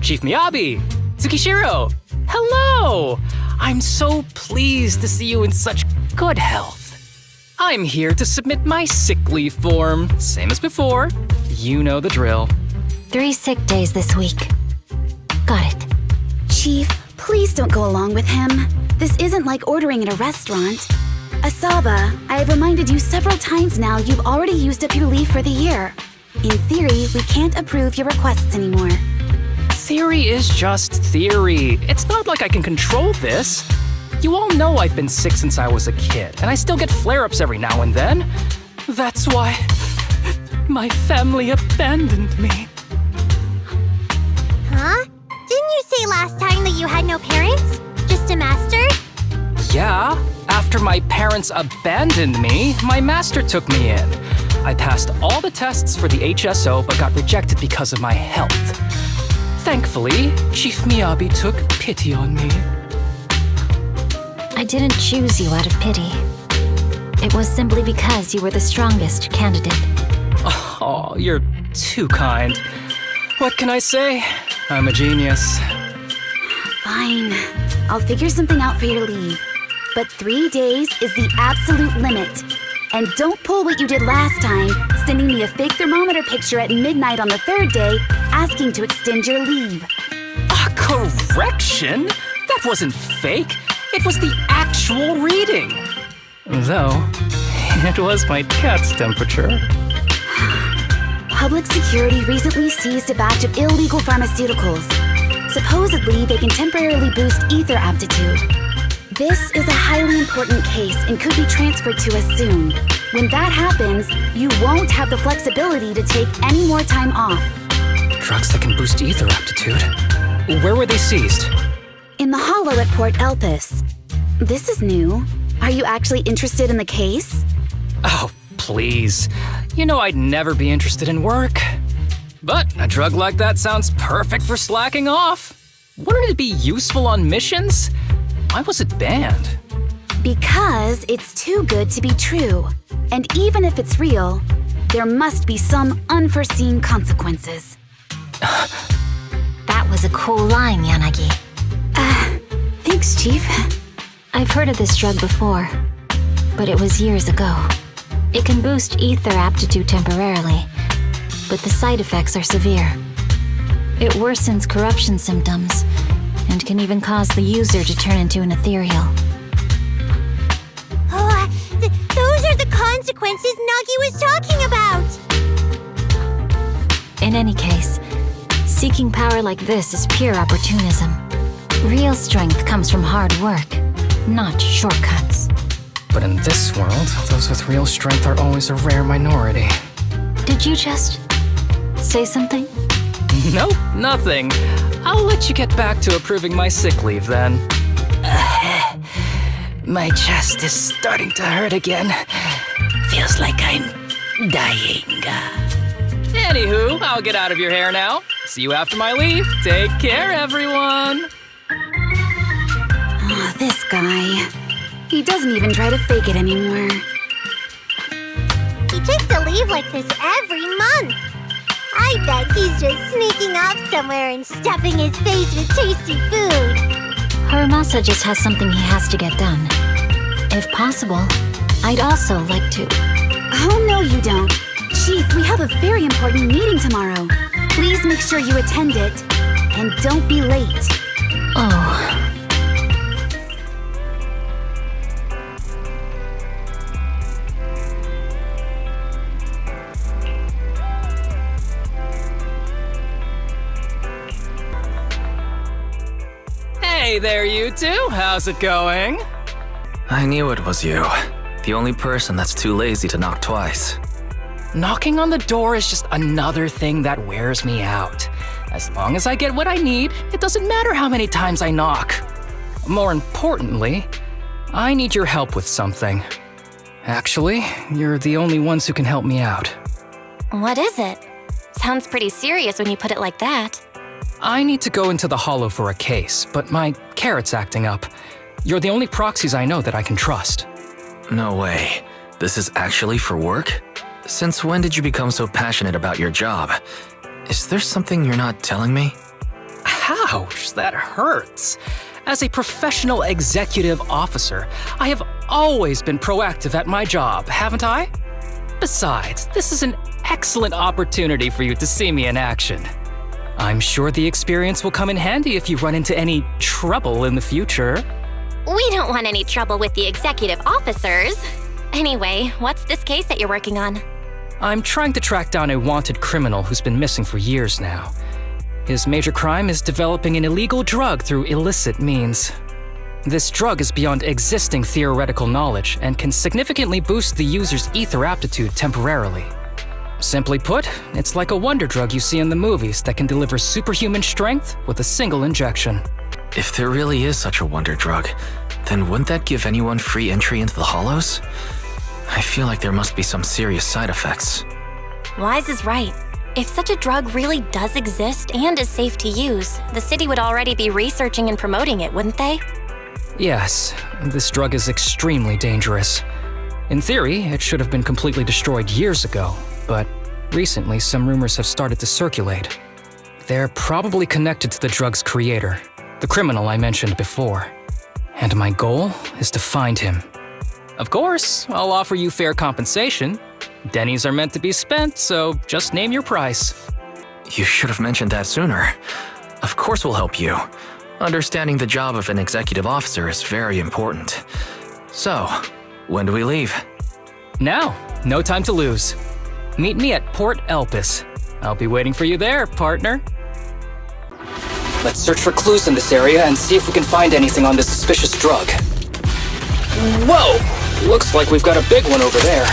Chief Miyabi! Tsukishiro! Hello! I'm so pleased to see you in such good health. I'm here to submit my sick leave form, same as before. You know the drill. 3 sick days this week. Got it. Chief, please don't go along with him. This isn't like ordering at a restaurant. Asaba, I have reminded you several times now you've already used up your leave for the year. In theory, we can't approve your requests anymore. Theory is just theory. It's not like I can control this. You all know I've been sick since I was a kid, and I still get flare-ups every now and then. That's why my family abandoned me. Huh? Didn't you say last time that you had no parents? Just a master? Yeah, after my parents abandoned me, my master took me in. I passed all the tests for the HSO but got rejected because of my health. Thankfully, Chief Miyabi took pity on me. I didn't choose you out of pity. It was simply because you were the strongest candidate. Oh, you're too kind. What can I say? I'm a genius. Fine. I'll figure something out for your leave. But 3 days is the absolute limit. And don't pull what you did last time, sending me a fake thermometer picture at midnight on the 3rd day, asking to extend your leave. A correction? That wasn't fake. It was the actual reading. Though, it was my cat's temperature. Public security recently seized a batch of illegal pharmaceuticals. Supposedly, they can temporarily boost ether aptitude. This is a highly important case and could be transferred to us soon. When that happens, you won't have the flexibility to take any more time off. Drugs that can boost ether aptitude? Where were they seized? In the hollow at Port Elpis. This is new. Are you actually interested in the case? Oh, please. You know I'd never be interested in work. But a drug like that sounds perfect for slacking off. Wouldn't it be useful on missions? Why was it banned? Because it's too good to be true. And even if it's real, there must be some unforeseen consequences. That was a cool line, Yanagi. Thanks, Chief. I've heard of this drug before, but it was years ago. It can boost ether aptitude temporarily, but the side effects are severe. It worsens corruption symptoms, and can even cause the user to turn into an ethereal. Oh, those are the consequences Nagi was talking about! In any case, seeking power like this is pure opportunism. Real strength comes from hard work, not shortcuts. But in this world, those with real strength are always a rare minority. Did you just say something? Nope, nothing. I'll let you get back to approving my sick leave then. My chest is starting to hurt again. Feels like I'm dying. Anywho, I'll get out of your hair now. See you after my leave. Take care, everyone. Oh, this guy. He doesn't even try to fake it anymore. He takes a leave like this every month. I bet he's just sneaking off somewhere and stuffing his face with tasty food. Harumasa just has something he has to get done. If possible, I'd also like to... Oh, no, you don't. Chief, we have a very important meeting tomorrow. Please make sure you attend it. And don't be late. Oh... Hey there, you two. How's it going? I knew it was you. The only person that's too lazy to knock twice. Knocking on the door is just another thing that wears me out. As long as I get what I need, it doesn't matter how many times I knock. More importantly, I need your help with something. Actually, you're the only ones who can help me out. What is it? Sounds pretty serious when you put it like that. I need to go into the Hollow for a case, but my carrot's acting up. You're the only proxies I know that I can trust. No way. This is actually for work? Since when did you become so passionate about your job? Is there something you're not telling me? Ouch, that hurts. As a professional executive officer, I have always been proactive at my job, haven't I? Besides, this is an excellent opportunity for you to see me in action. I'm sure the experience will come in handy if you run into any trouble in the future. We don't want any trouble with the executive officers. Anyway, what's this case that you're working on? I'm trying to track down a wanted criminal who's been missing for years now. His major crime is developing an illegal drug through illicit means. This drug is beyond existing theoretical knowledge and can significantly boost the user's ether aptitude temporarily. Simply put, it's like a wonder drug you see in the movies that can deliver superhuman strength with a single injection. If there really is such a wonder drug, then wouldn't that give anyone free entry into the Hollows? I feel like there must be some serious side effects. Wise is right. If such a drug really does exist and is safe to use, the city would already be researching and promoting it, wouldn't they? Yes, this drug is extremely dangerous. In theory, it should have been completely destroyed years ago, but recently some rumors have started to circulate. They're probably connected to the drug's creator, the criminal I mentioned before. And my goal is to find him. Of course, I'll offer you fair compensation. Dennies are meant to be spent, so just name your price. You should have mentioned that sooner. Of course we'll help you. Understanding the job of an executive officer is very important. So, when do we leave? Now, no time to lose. Meet me at Port Elpis. I'll be waiting for you there, partner. Let's search for clues in this area and see if we can find anything on this suspicious drug. Whoa! Looks like we've got a big one over there.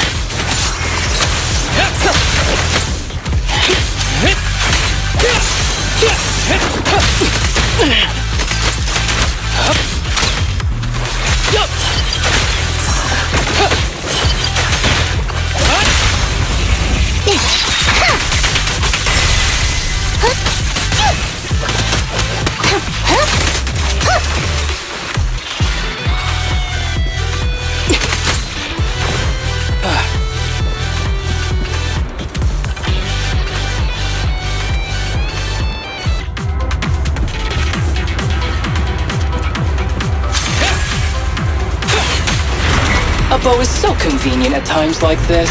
A bow is so convenient at times like this.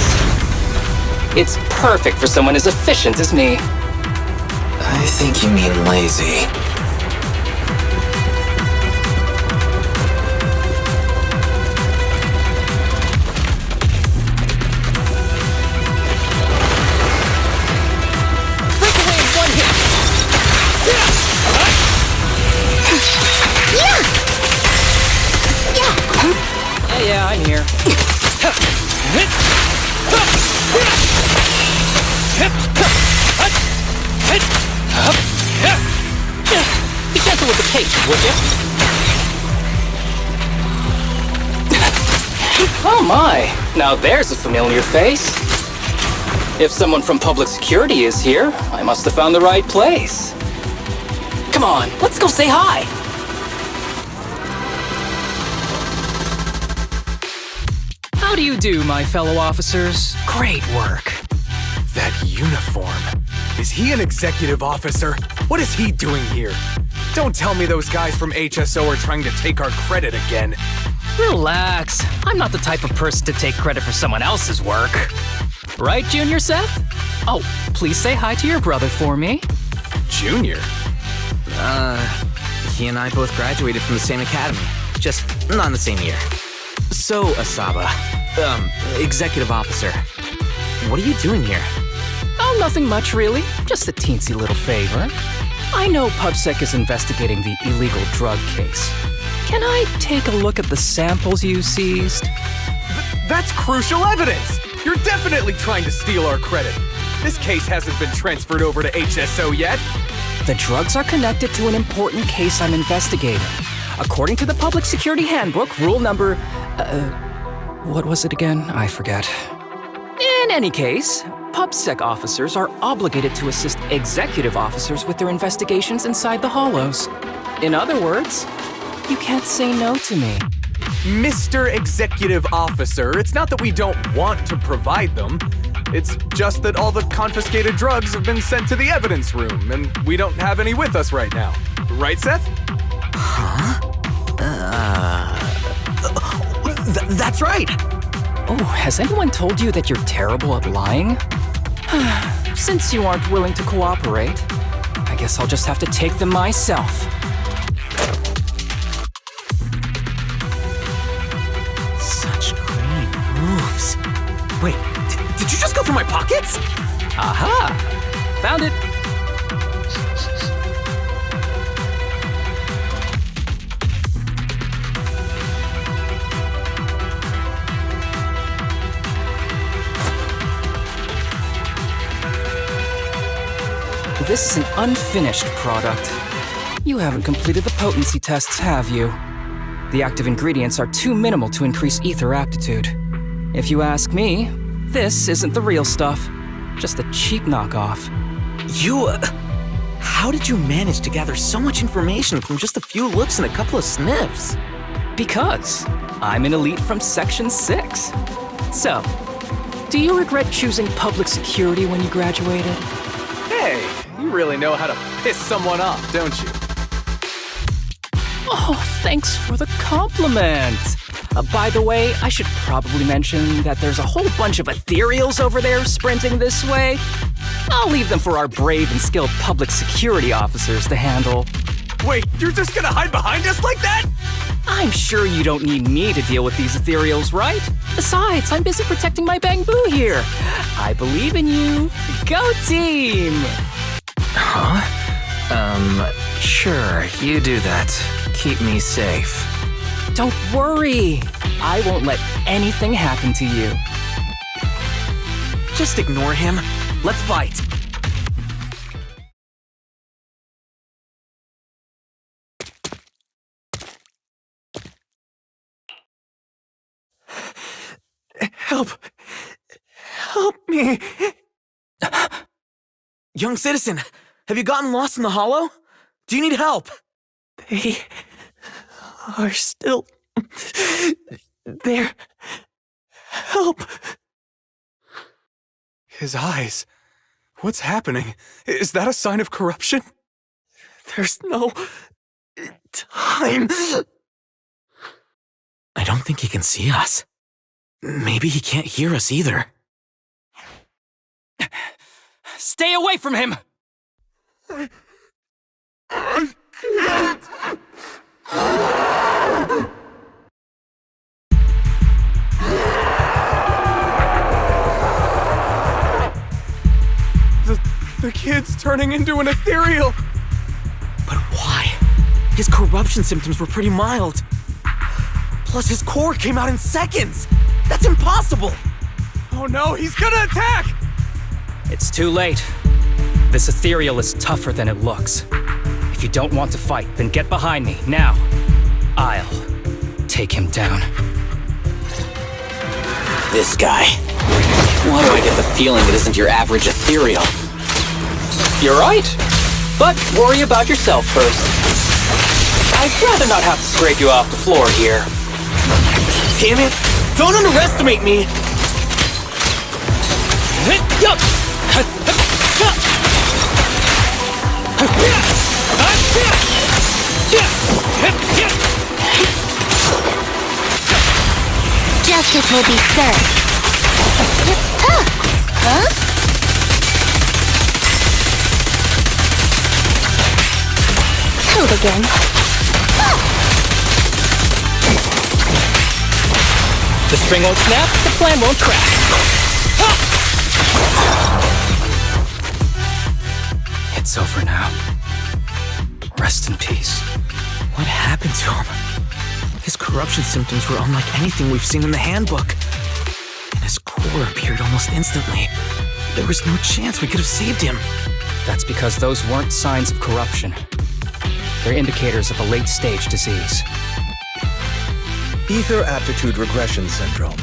It's perfect for someone as efficient as me. I think you mean lazy. Breakaway in one hit! Yeah, I'm here. Be gentle with the pace, would you? Oh my, now there's a familiar face. If someone from public security is here, I must have found the right place. Come on, let's go say hi. How do you do, my fellow officers? Great work. That uniform. Is he an executive officer? What is he doing here? Don't tell me those guys from HSO are trying to take our credit again. Relax. I'm not the type of person to take credit for someone else's work. Right, Junior Seth? Oh, please say hi to your brother for me. Junior? He and I both graduated from the same academy, just not in the same year. So, Asaba, executive officer, what are you doing here? Oh, nothing much really. Just a teensy little favor. I know PubSec is investigating the illegal drug case. Can I take a look at the samples you seized? That's crucial evidence! You're definitely trying to steal our credit. This case hasn't been transferred over to HSO yet. The drugs are connected to an important case I'm investigating. According to the Public Security Handbook, rule number... what was it again? I forget. In any case, PubSec officers are obligated to assist executive officers with their investigations inside the Hollows. In other words, you can't say no to me. Mr. Executive Officer, it's not that we don't want to provide them. It's just that all the confiscated drugs have been sent to the evidence room, and we don't have any with us right now. Right, Seth? That's right! Oh, has anyone told you that you're terrible at lying? Since you aren't willing to cooperate, I guess I'll just have to take them myself. Such great moves. Wait, did you just go through my pockets? Aha! Found it! This is an unfinished product. You haven't completed the potency tests, have you? The active ingredients are too minimal to increase ether aptitude. If you ask me, this isn't the real stuff. Just a cheap knockoff. How did you manage to gather so much information from just a few looks and a couple of sniffs? Because I'm an elite from Section 6. So, do you regret choosing public security when you graduated? Hey, you really know how to piss someone off, don't you? Oh, thanks for the compliment. By the way, I should probably mention that there's a whole bunch of ethereals over there sprinting this way. I'll leave them for our brave and skilled public security officers to handle. Wait, you're just gonna hide behind us like that? I'm sure you don't need me to deal with these ethereals, right? Besides, I'm busy protecting my bamboo here. I believe in you. Go team! Sure, you do that. Keep me safe. Don't worry. I won't let anything happen to you. Just ignore him. Let's fight. Help! Help me! Young citizen, have you gotten lost in the hollow? Do you need help? They are still there. Help! His eyes. What's happening? Is that a sign of corruption? There's no time. I don't think he can see us. Maybe he can't hear us either. Stay away from him! I can't! The kid's turning into an ethereal! But why? His corruption symptoms were pretty mild. Plus his core came out in seconds! That's impossible! Oh no, he's gonna attack! It's too late. This ethereal is tougher than it looks. If you don't want to fight, then get behind me, now. I'll take him down. This guy. Why do I get the feeling it isn't your average ethereal? You're right. But worry about yourself first. I'd rather not have to scrape you off the floor here. Damn it! Don't underestimate me! Justice will be served. Huh? Hold again. The string won't snap, the plan won't crack. It's over now. Rest in peace. What happened to him? His corruption symptoms were unlike anything we've seen in the handbook. And his core appeared almost instantly. There was no chance we could have saved him. That's because those weren't signs of corruption. They're indicators of a late-stage disease. Ether aptitude regression syndrome.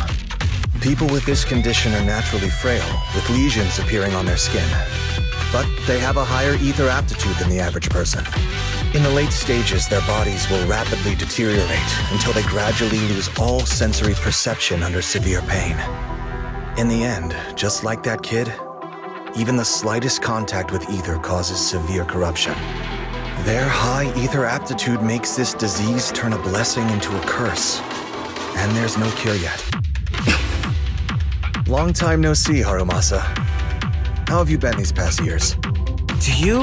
People with this condition are naturally frail, with lesions appearing on their skin. But they have a higher ether aptitude than the average person. In the late stages, their bodies will rapidly deteriorate until they gradually lose all sensory perception under severe pain. In the end, just like that kid, even the slightest contact with ether causes severe corruption. Their high ether aptitude makes this disease turn a blessing into a curse. And there's no cure yet. Long time no see, Harumasa. How have you been these past years? Do you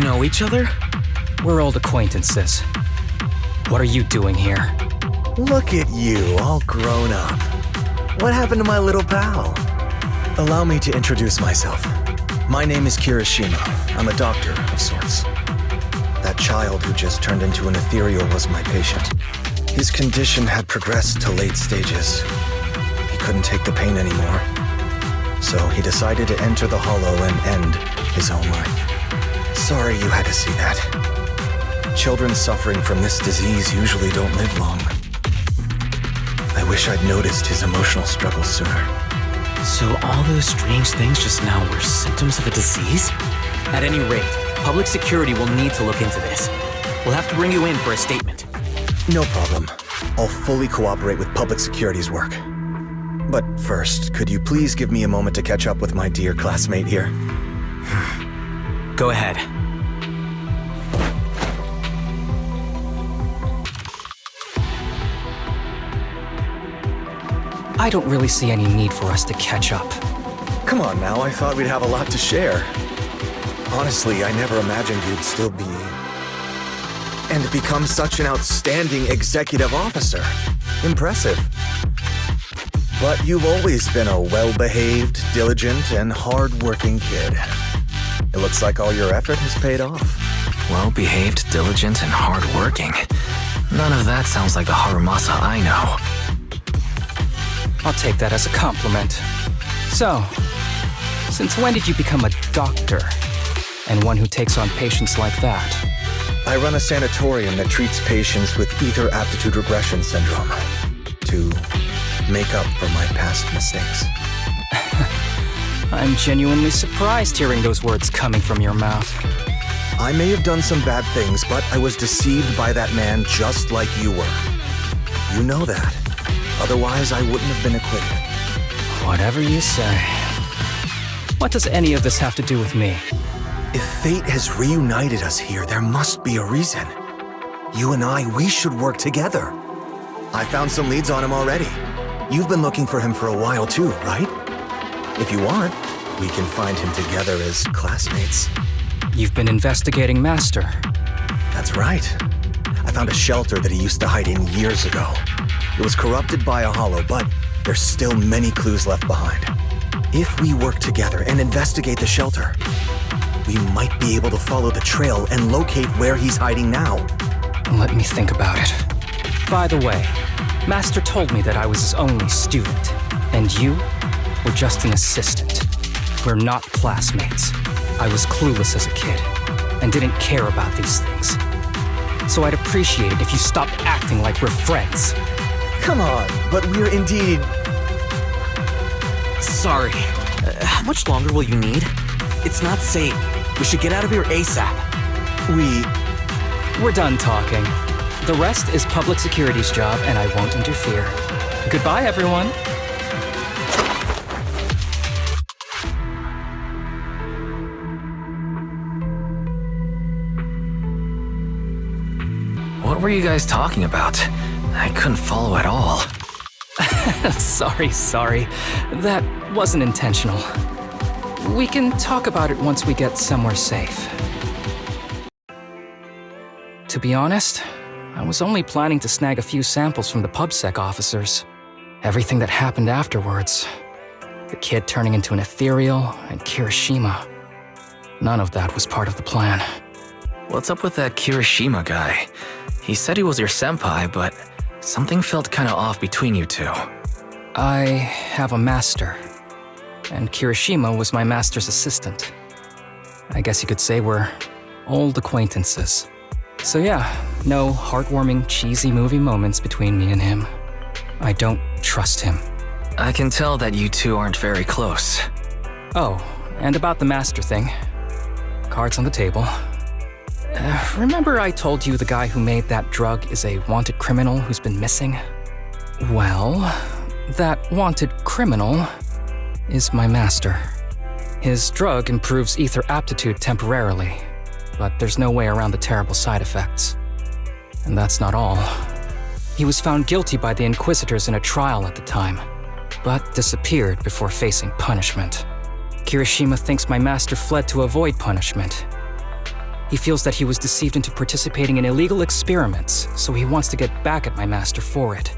know each other? We're old acquaintances. What are you doing here? Look at you, all grown up. What happened to my little pal? Allow me to introduce myself. My name is Kirishima. I'm a doctor of sorts. That child who just turned into an ethereal was my patient. His condition had progressed to late stages. He couldn't take the pain anymore. So he decided to enter the Hollow and end his own life. Sorry you had to see that. Children suffering from this disease usually don't live long. I wish I'd noticed his emotional struggles sooner. So all those strange things just now were symptoms of a disease? At any rate, public security will need to look into this. We'll have to bring you in for a statement. No problem. I'll fully cooperate with public security's work. But first, could you please give me a moment to catch up with my dear classmate here? Go ahead. I don't really see any need for us to catch up. Come on now, I thought we'd have a lot to share. Honestly, I never imagined you'd still be... and become such an outstanding executive officer. Impressive. But you've always been a well-behaved, diligent, and hard-working kid. It looks like all your effort has paid off. Well-behaved, diligent, and hardworking. None of that sounds like the Harumasa I know. I'll take that as a compliment. So, since when did you become a doctor? And one who takes on patients like that? I run a sanatorium that treats patients with ether aptitude regression syndrome. To make up for my past mistakes. I'm genuinely surprised hearing those words coming from your mouth. I may have done some bad things, but I was deceived by that man just like you were. You know that. Otherwise, I wouldn't have been acquitted. Whatever you say. What does any of this have to do with me? If fate has reunited us here, there must be a reason. You and I, we should work together. I found some leads on him already. You've been looking for him for a while too, right? If you want, we can find him together as classmates. You've been investigating Master. That's right. I found a shelter that he used to hide in years ago. It was corrupted by a hollow, but there's still many clues left behind. If we work together and investigate the shelter, we might be able to follow the trail and locate where he's hiding now. Let me think about it. By the way, Master told me that I was his only student, and you were just an assistant. We're not classmates. I was clueless as a kid, and didn't care about these things. So I'd appreciate it if you stopped acting like we're friends. Come on, but we're indeed... Sorry. How much longer will you need? It's not safe. We should get out of here ASAP. We're done talking. The rest is public security's job, and I won't interfere. Goodbye, everyone. What were you guys talking about? I couldn't follow at all. Sorry. That wasn't intentional. We can talk about it once we get somewhere safe. To be honest, I was only planning to snag a few samples from the PubSec officers. Everything that happened afterwards. The kid turning into an ethereal, and Kirishima. None of that was part of the plan. What's up with that Kirishima guy? He said he was your senpai, but something felt kinda off between you two. I have a master, and Kirishima was my master's assistant. I guess you could say we're old acquaintances. So yeah, no heartwarming, cheesy movie moments between me and him. I don't trust him. I can tell that you two aren't very close. Oh, and about the master thing. Cards on the table. Remember I told you the guy who made that drug is a wanted criminal who's been missing? Well, that wanted criminal is my master. His drug improves ether aptitude temporarily, but there's no way around the terrible side effects. And that's not all. He was found guilty by the Inquisitors in a trial at the time, but disappeared before facing punishment. Kirishima thinks my master fled to avoid punishment. He feels that he was deceived into participating in illegal experiments, so he wants to get back at my master for it.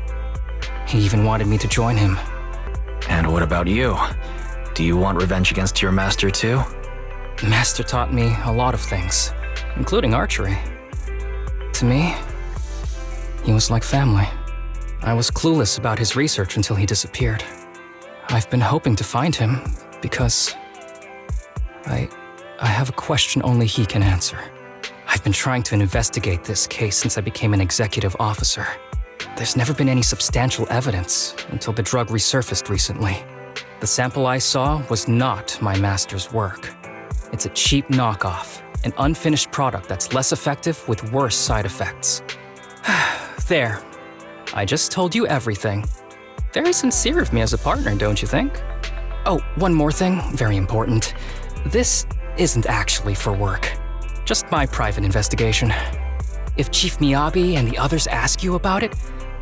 He even wanted me to join him. And what about you? Do you want revenge against your master too? Master taught me a lot of things, including archery. To me, he was like family. I was clueless about his research until he disappeared. I've been hoping to find him because I have a question only he can answer. I've been trying to investigate this case since I became an executive officer. There's never been any substantial evidence until the drug resurfaced recently. The sample I saw was not my master's work. It's a cheap knockoff, an unfinished product that's less effective with worse side effects. There. I just told you everything. Very sincere of me as a partner, don't you think? Oh, one more thing, very important. This isn't actually for work. Just my private investigation. If Chief Miyabi and the others ask you about it,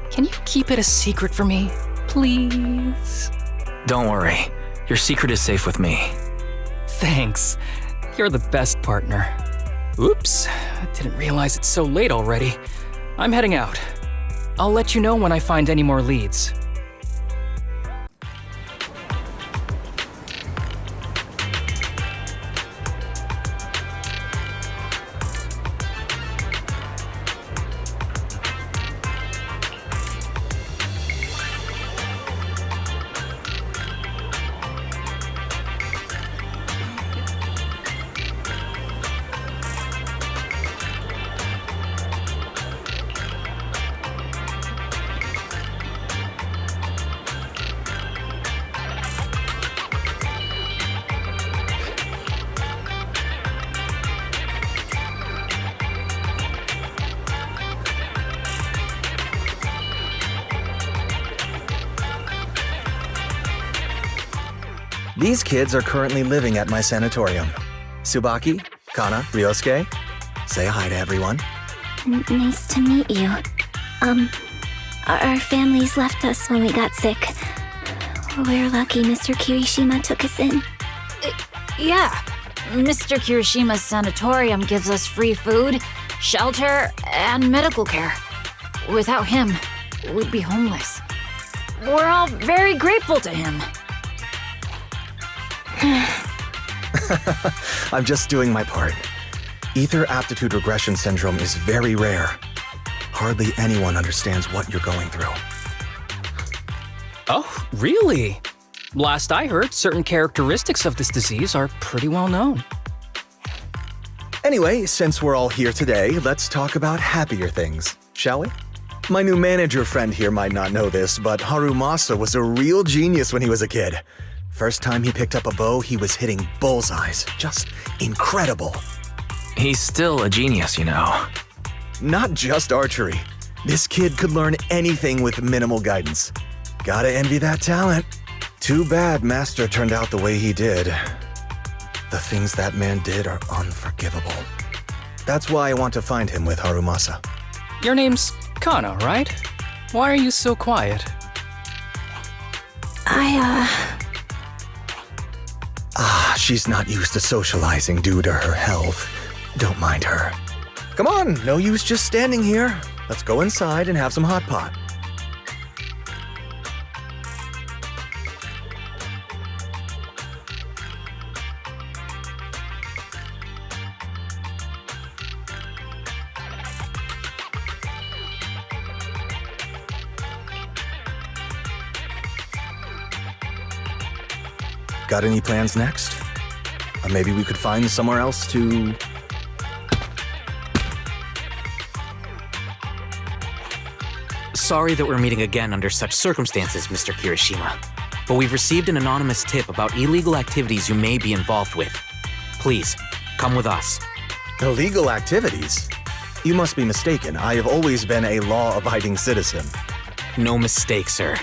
can you keep it a secret for me, please? Don't worry. Your secret is safe with me. Thanks. You're the best partner. Oops, I didn't realize it's so late already. I'm heading out. I'll let you know when I find any more leads. These kids are currently living at my sanatorium. Tsubaki, Kana, Ryosuke, say hi to everyone. Nice to meet you. Our families left us when we got sick. We're lucky Mr. Kirishima took us in. Yeah. Mr. Kirishima's sanatorium gives us free food, shelter, and medical care. Without him, we'd be homeless. We're all very grateful to him. I'm just doing my part. Ether aptitude regression syndrome is very rare. Hardly anyone understands what you're going through. Oh, really? Last I heard, certain characteristics of this disease are pretty well known. Anyway, since we're all here today, let's talk about happier things, shall we? My new manager friend here might not know this, but Harumasa was a real genius when he was a kid. First time he picked up a bow, he was hitting bullseyes. Just incredible. He's still a genius, you know. Not just archery. This kid could learn anything with minimal guidance. Gotta envy that talent. Too bad Master turned out the way he did. The things that man did are unforgivable. That's why I want to find him with Harumasa. Your name's Kana, right? Why are you so quiet? She's not used to socializing due to her health. Don't mind her. Come on, no use just standing here. Let's go inside and have some hot pot. Got any plans next? Or maybe we could find somewhere else to... Sorry that we're meeting again under such circumstances, Mr. Kirishima. But we've received an anonymous tip about illegal activities you may be involved with. Please, come with us. Illegal activities? You must be mistaken. I have always been a law-abiding citizen. No mistake, sir.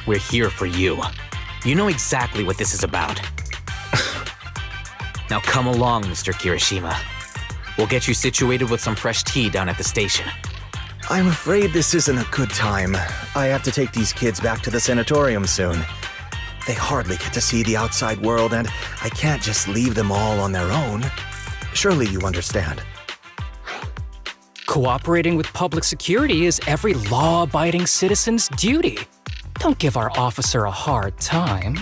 We're here for you. You know exactly what this is about. Now come along, Mr. Kirishima. We'll get you situated with some fresh tea down at the station. I'm afraid this isn't a good time. I have to take these kids back to the sanatorium soon. They hardly get to see the outside world, and I can't just leave them all on their own. Surely you understand. Cooperating with public security is every law-abiding citizen's duty. Don't give our officer a hard time.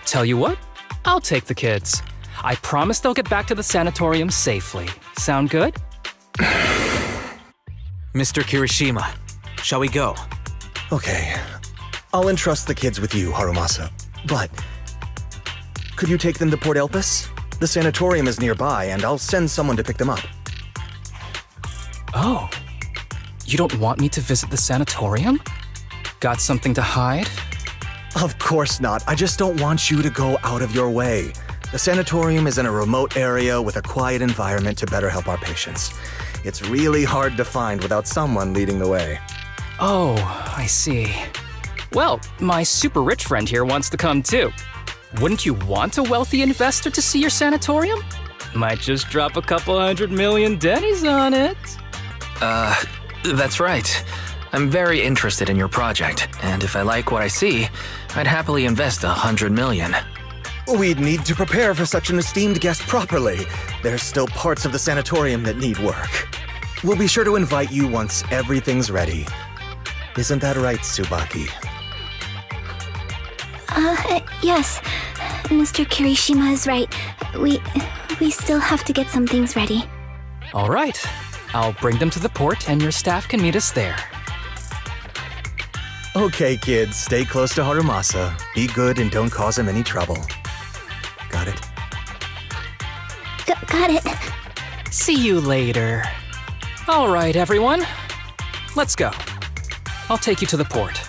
Tell you what, I'll take the kids. I promise they'll get back to the sanatorium safely. Sound good? Mr. Kirishima, shall we go? Okay. I'll entrust the kids with you, Harumasa. But could you take them to Port Elpis? The sanatorium is nearby, and I'll send someone to pick them up. Oh. You don't want me to visit the sanatorium? Got something to hide? Of course not. I just don't want you to go out of your way. The sanatorium is in a remote area with a quiet environment to better help our patients. It's really hard to find without someone leading the way. Oh, I see. Well, my super rich friend here wants to come too. Wouldn't you want a wealthy investor to see your sanatorium? Might just drop a couple $100 million dennies on it. That's right. I'm very interested in your project, and if I like what I see, I'd happily invest $100 million. We'd need to prepare for such an esteemed guest properly. There's still parts of the sanatorium that need work. We'll be sure to invite you once everything's ready. Isn't that right, Tsubaki? Yes. Mr. Kirishima is right. We still have to get some things ready. All right. I'll bring them to the port and your staff can meet us there. Okay, kids, stay close to Harumasa. Be good and don't cause him any trouble. Got it? Got it. See you later. All right, everyone. Let's go. I'll take you to the port.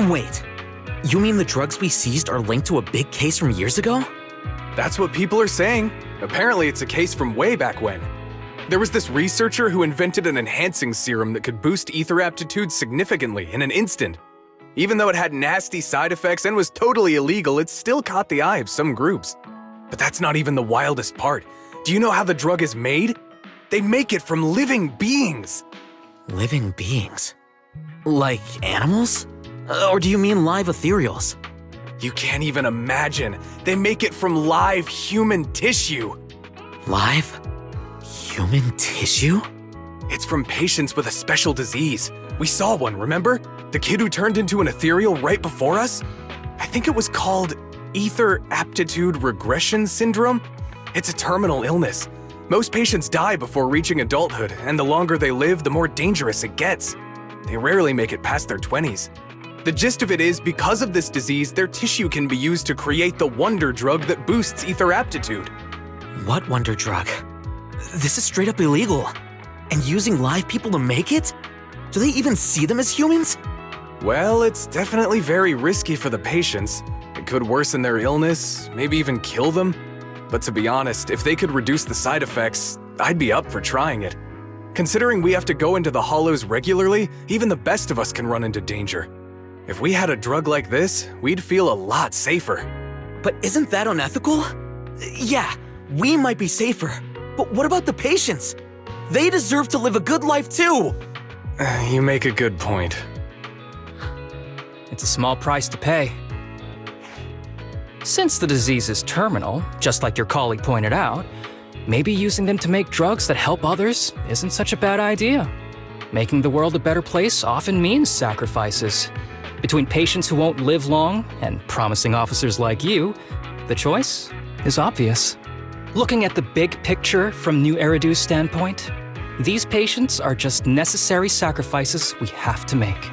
Wait, you mean the drugs we seized are linked to a big case from years ago? That's what people are saying. Apparently it's a case from way back when. There was this researcher who invented an enhancing serum that could boost ether aptitude significantly in an instant. Even though it had nasty side effects and was totally illegal, it still caught the eye of some groups. But that's not even the wildest part. Do you know how the drug is made? They make it from living beings. Living beings? Like animals? Or do you mean live ethereals? You can't even imagine. They make it from live human tissue. Live? Human tissue? It's from patients with a special disease. We saw one, remember? The kid who turned into an ethereal right before us? I think it was called Ether Aptitude Regression Syndrome. It's a terminal illness. Most patients die before reaching adulthood, and the longer they live, the more dangerous it gets. They rarely make it past their 20s. The gist of it is, because of this disease, their tissue can be used to create the wonder drug that boosts ether aptitude. What wonder drug? This is straight up illegal. And using live people to make it? Do they even see them as humans? Well, it's definitely very risky for the patients. It could worsen their illness, maybe even kill them. But to be honest, if they could reduce the side effects, I'd be up for trying it. Considering we have to go into the hollows regularly, even the best of us can run into danger. If we had a drug like this, we'd feel a lot safer. But isn't that unethical? Yeah, we might be safer, but what about the patients? They deserve to live a good life too! You make a good point. It's a small price to pay. Since the disease is terminal, just like your colleague pointed out, maybe using them to make drugs that help others isn't such a bad idea. Making the world a better place often means sacrifices. Between patients who won't live long and promising officers like you, the choice is obvious. Looking at the big picture from New Eridu's standpoint, these patients are just necessary sacrifices we have to make.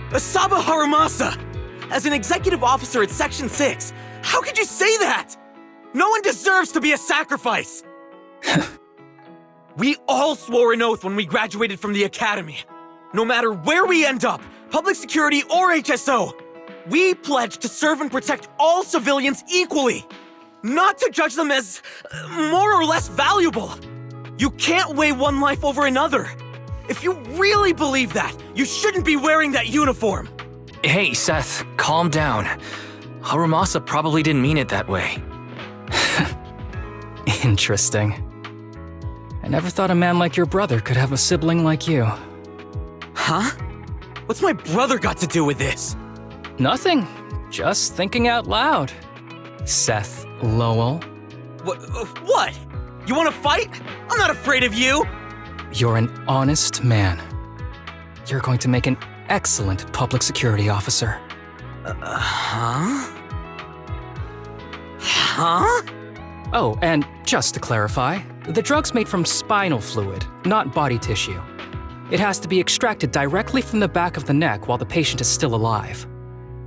Asaba Harumasa! As an executive officer at Section 6, how could you say that? No one deserves to be a sacrifice! We all swore an oath when we graduated from the academy. No matter where we end up, public security or HSO, we pledged to serve and protect all civilians equally, not to judge them as more or less valuable. You can't weigh one life over another. If you really believe that, you shouldn't be wearing that uniform. Hey, Seth, calm down. Harumasa probably didn't mean it that way. Interesting. I never thought a man like your brother could have a sibling like you. Huh? What's my brother got to do with this? Nothing. Just thinking out loud. Seth Lowell. What? You want to fight? I'm not afraid of you! You're an honest man. You're going to make an excellent public security officer. Huh? Huh? Oh, and just to clarify, the drug's made from spinal fluid, not body tissue. It has to be extracted directly from the back of the neck while the patient is still alive.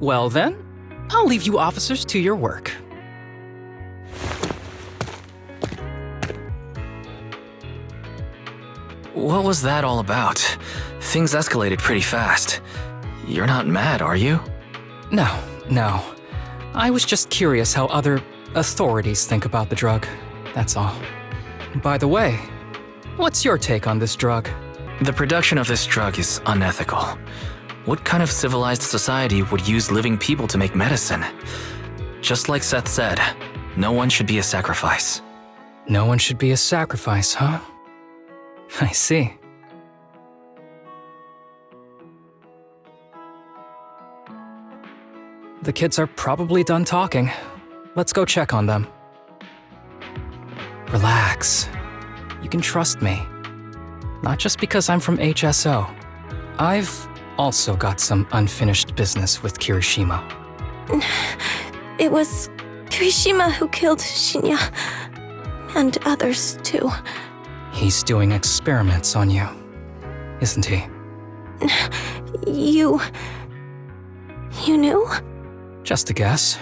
Well then, I'll leave you officers to your work. What was that all about? Things escalated pretty fast. You're not mad, are you? No. I was just curious how other authorities think about the drug, that's all. By the way, what's your take on this drug? The production of this drug is unethical. What kind of civilized society would use living people to make medicine? Just like Seth said, no one should be a sacrifice. No one should be a sacrifice, huh? I see. The kids are probably done talking. Let's go check on them. Relax. You can trust me. Not just because I'm from HSO. I've also got some unfinished business with Kirishima. It was Kirishima who killed Shinya. And others, too. He's doing experiments on you, isn't he? You knew? Just a guess.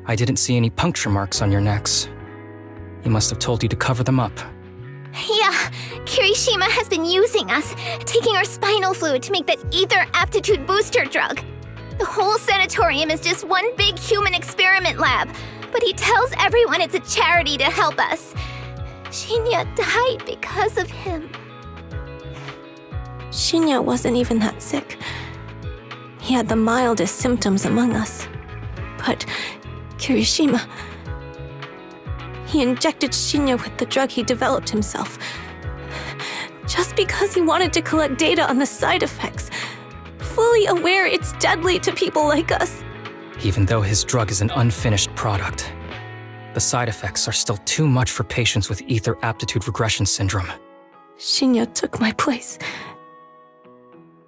I didn't see any puncture marks on your necks. He must have told you to cover them up. Yeah, Kirishima has been using us, taking our spinal fluid to make that ether aptitude booster drug. The whole sanatorium is just one big human experiment lab, but he tells everyone it's a charity to help us. Shinya died because of him. Shinya wasn't even that sick. He had the mildest symptoms among us. But Kirishima... He injected Shinya with the drug he developed himself. Just because he wanted to collect data on the side effects, fully aware it's deadly to people like us. Even though his drug is an unfinished product, the side effects are still too much for patients with ether aptitude regression syndrome. Shinya took my place.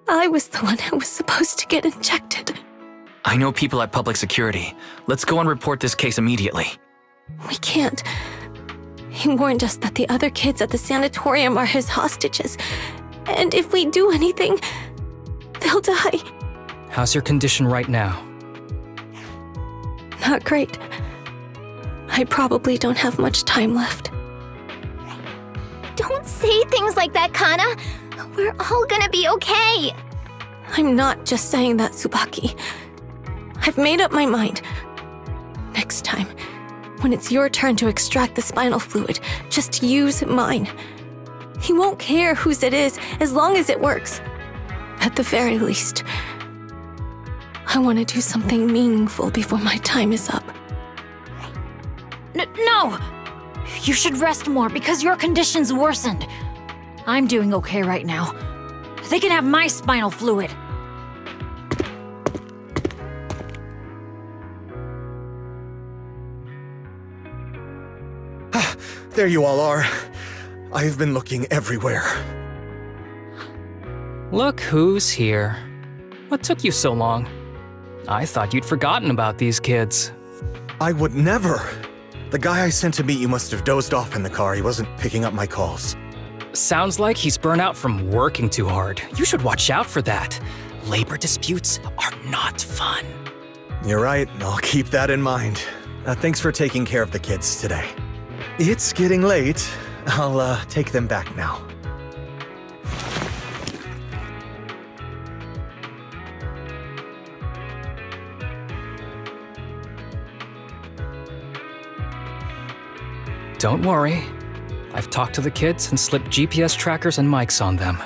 I was the one who was supposed to get injected. I know people at public security. Let's go and report this case immediately. We can't. He warned us that the other kids at the sanatorium are his hostages. And if we do anything, they'll die. How's your condition right now? Not great. I probably don't have much time left. Don't say things like that, Kana. We're all gonna be okay. I'm not just saying that, Tsubaki. I've made up my mind. Next time, when it's your turn to extract the spinal fluid, just use mine. He won't care whose it is, as long as it works. At the very least, I want to do something meaningful before my time is up. No! You should rest more because your condition's worsened. I'm doing okay right now. They can have my spinal fluid. There you all are. I've been looking everywhere. Look who's here. What took you so long? I thought you'd forgotten about these kids. I would never. The guy I sent to meet you must have dozed off in the car. He wasn't picking up my calls. Sounds like he's burnt out from working too hard. You should watch out for that. Labor disputes are not fun. You're right. I'll keep that in mind. Thanks for taking care of the kids today. It's getting late. I'll take them back now. Don't worry. I've talked to the kids and slipped GPS trackers and mics on them.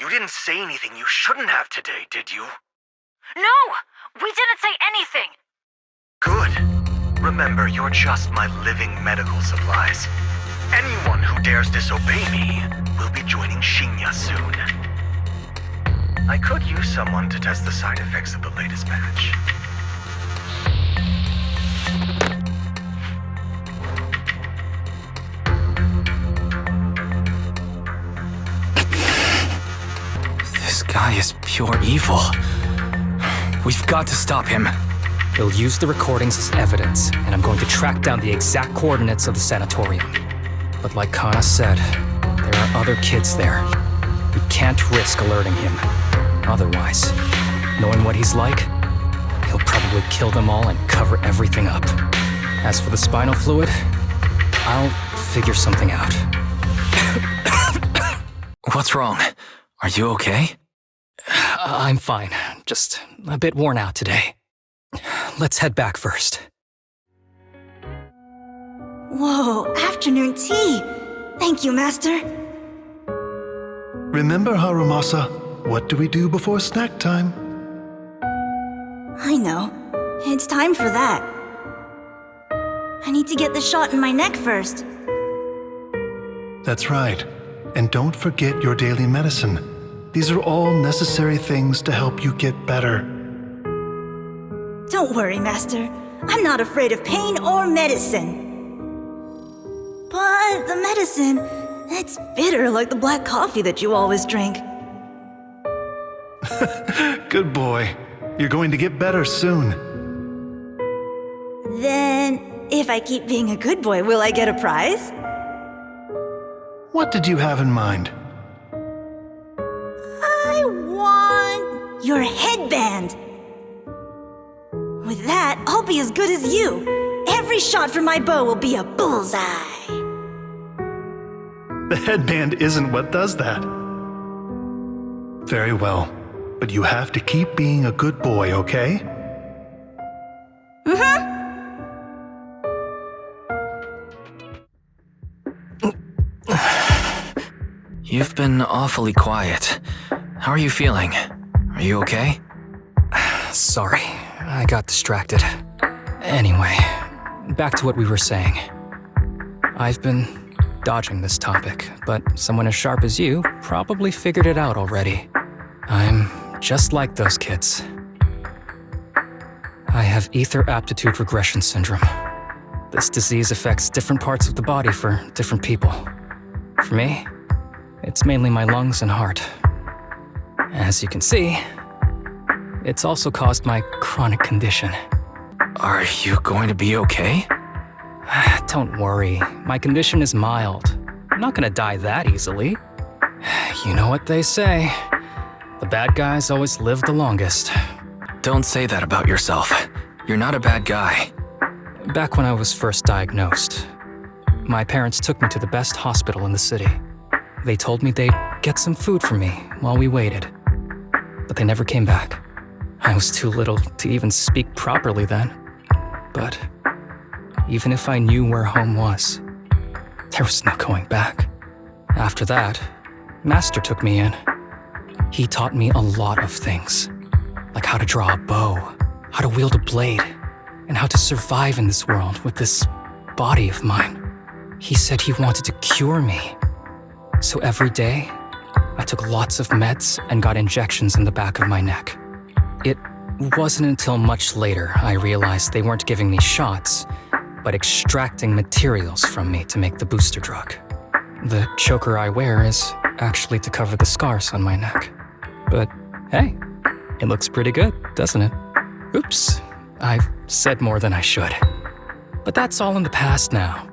You didn't say anything you shouldn't have today, did you? No! We didn't say anything! Good. Remember, you're just my living medical supplies. Anyone who dares disobey me will be joining Shinya soon. I could use someone to test the side effects of the latest batch. This guy is pure evil. We've got to stop him. He'll use the recordings as evidence, and I'm going to track down the exact coordinates of the sanatorium. But like Kana said, there are other kids there. We can't risk alerting him. Otherwise, knowing what he's like, he'll probably kill them all and cover everything up. As for the spinal fluid, I'll figure something out. What's wrong? Are you okay? I'm fine. Just a bit worn out today. Let's head back first. Whoa, afternoon tea! Thank you, Master. Remember, Harumasa, what do we do before snack time? I know. It's time for that. I need to get the shot in my neck first. That's right. And don't forget your daily medicine. These are all necessary things to help you get better. Don't worry, Master. I'm not afraid of pain or medicine. But the medicine, it's bitter like the black coffee that you always drink. Good boy. You're going to get better soon. Then, if I keep being a good boy, will I get a prize? What did you have in mind? I want your headband. With that, I'll be as good as you. Every shot from my bow will be a bullseye. The headband isn't what does that. Very well, but you have to keep being a good boy, okay? You've been awfully quiet. How are you feeling? Are you okay? Sorry, I got distracted. Anyway, back to what we were saying. I've been dodging this topic, but someone as sharp as you probably figured it out already. I'm just like those kids. I have ether aptitude regression syndrome. This disease affects different parts of the body for different people. For me, it's mainly my lungs and heart. As you can see, it's also caused my chronic condition. Are you going to be okay? Don't worry, my condition is mild. I'm not gonna die that easily. You know what they say, the bad guys always live the longest. Don't say that about yourself. You're not a bad guy. Back when I was first diagnosed, my parents took me to the best hospital in the city. They told me they'd get some food for me while we waited, but they never came back. I was too little to even speak properly then. But even if I knew where home was, there was no going back. After that, Master took me in. He taught me a lot of things, like how to draw a bow, how to wield a blade, and how to survive in this world with this body of mine. He said he wanted to cure me. So every day, I took lots of meds and got injections in the back of my neck. It wasn't until much later I realized they weren't giving me shots, but extracting materials from me to make the booster drug. The choker I wear is actually to cover the scars on my neck. But hey, it looks pretty good, doesn't it? Oops, I've said more than I should. But that's all in the past now.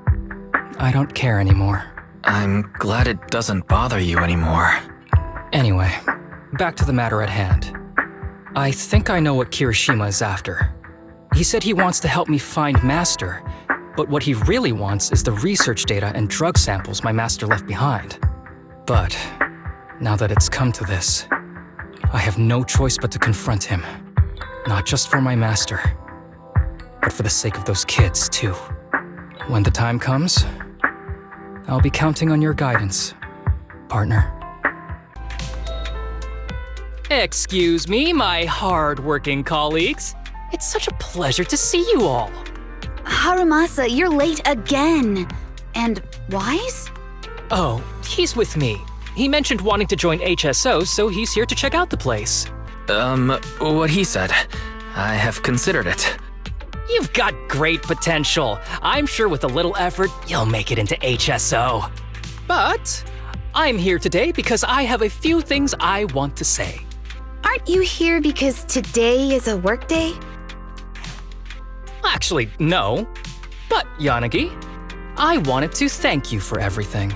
I don't care anymore. I'm glad it doesn't bother you anymore. Anyway, back to the matter at hand. I think I know what Kirishima is after. He said he wants to help me find Master, but what he really wants is the research data and drug samples my master left behind. But now that it's come to this, I have no choice but to confront him. Not just for my master, but for the sake of those kids, too. When the time comes, I'll be counting on your guidance, partner. Excuse me, my hard-working colleagues. It's such a pleasure to see you all. Harumasa, you're late again. And Wise? Oh, he's with me. He mentioned wanting to join HSO, so he's here to check out the place. What he said. I have considered it. You've got great potential. I'm sure with a little effort, you'll make it into HSO. But I'm here today because I have a few things I want to say. Aren't you here because today is a work day? Actually, no. But, Yanagi, I wanted to thank you for everything.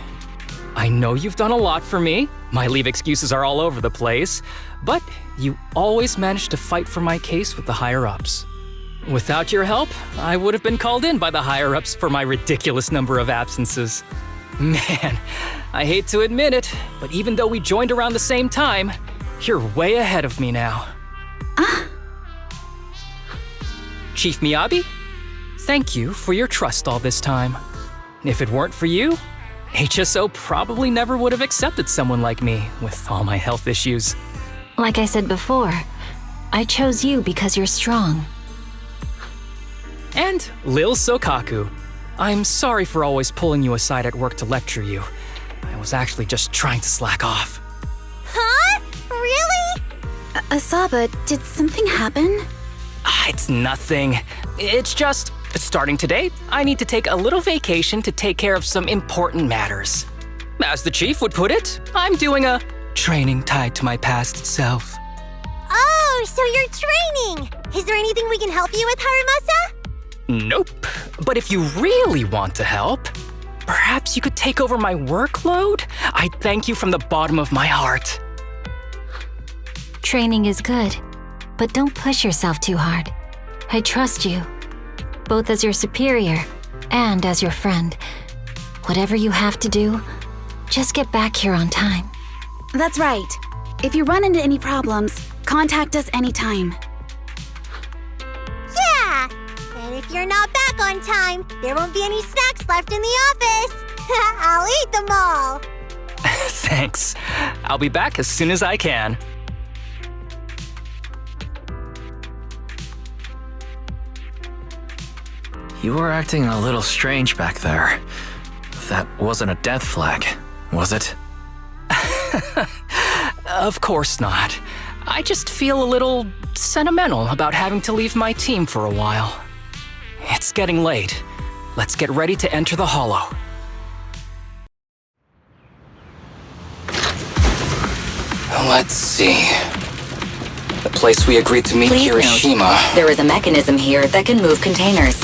I know you've done a lot for me. My leave excuses are all over the place. But you always managed to fight for my case with the higher-ups. Without your help, I would have been called in by the higher-ups for my ridiculous number of absences. Man, I hate to admit it, but even though we joined around the same time, you're way ahead of me now. Chief Miyabi, thank you for your trust all this time. If it weren't for you, HSO probably never would have accepted someone like me with all my health issues. Like I said before, I chose you because you're strong. And Lil Sokaku, I'm sorry for always pulling you aside at work to lecture you. I was actually just trying to slack off. Huh? Really? Asaba, did something happen? It's nothing. It's just, starting today, I need to take a little vacation to take care of some important matters. As the chief would put it, I'm doing a training tied to my past self. Oh, so you're training! Is there anything we can help you with, Harumasa? Nope. But if you really want to help, perhaps you could take over my workload? I thank you from the bottom of my heart. Training is good, but don't push yourself too hard. I trust you, both as your superior and as your friend. Whatever you have to do, Just get back here on time. That's right. If you run into any problems, contact us anytime. Yeah! And if you're not back on time, there won't be any snacks left in the office. I'll eat them all. Thanks. I'll be back as soon as I can. You were acting a little strange back there. That wasn't a death flag, was it? Of course not. I just feel a little sentimental about having to leave my team for a while. It's getting late. Let's get ready to enter the Hollow. Let's see. The place we agreed to meet, Please Hiroshima. note, there is a mechanism here that can move containers.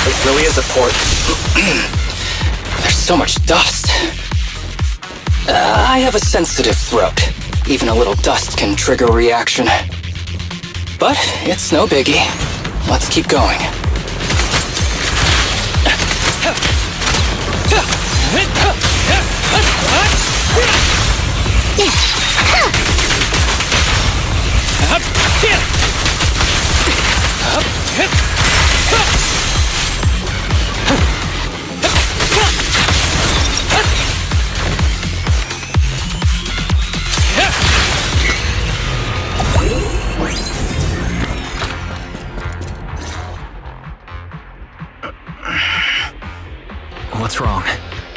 It really is a port. There's so much dust. I have a sensitive throat. Even a little dust can trigger a reaction. But it's no biggie. Let's keep going. What's wrong?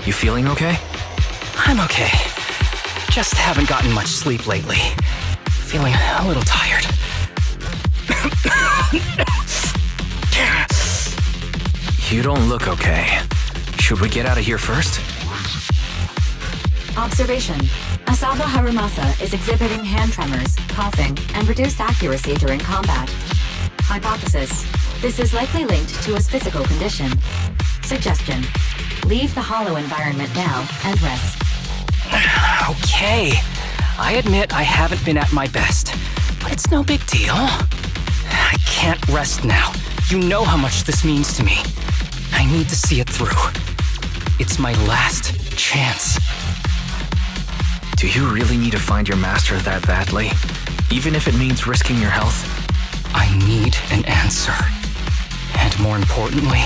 You feeling okay? I'm okay. Just haven't gotten much sleep lately. Feeling a little tired. You don't look okay. Should we get out of here first? Observation. Asaba Harumasa is exhibiting hand tremors, coughing, and reduced accuracy during combat. Hypothesis. This is likely linked to his physical condition. Suggestion. Leave the hollow environment now and rest. Okay. I admit I haven't been at my best, but it's no big deal. I can't rest now. You know how much this means to me. I need to see it through. It's my last chance. Do you really need to find your master that badly? Even if it means risking your health? I need an answer. And more importantly,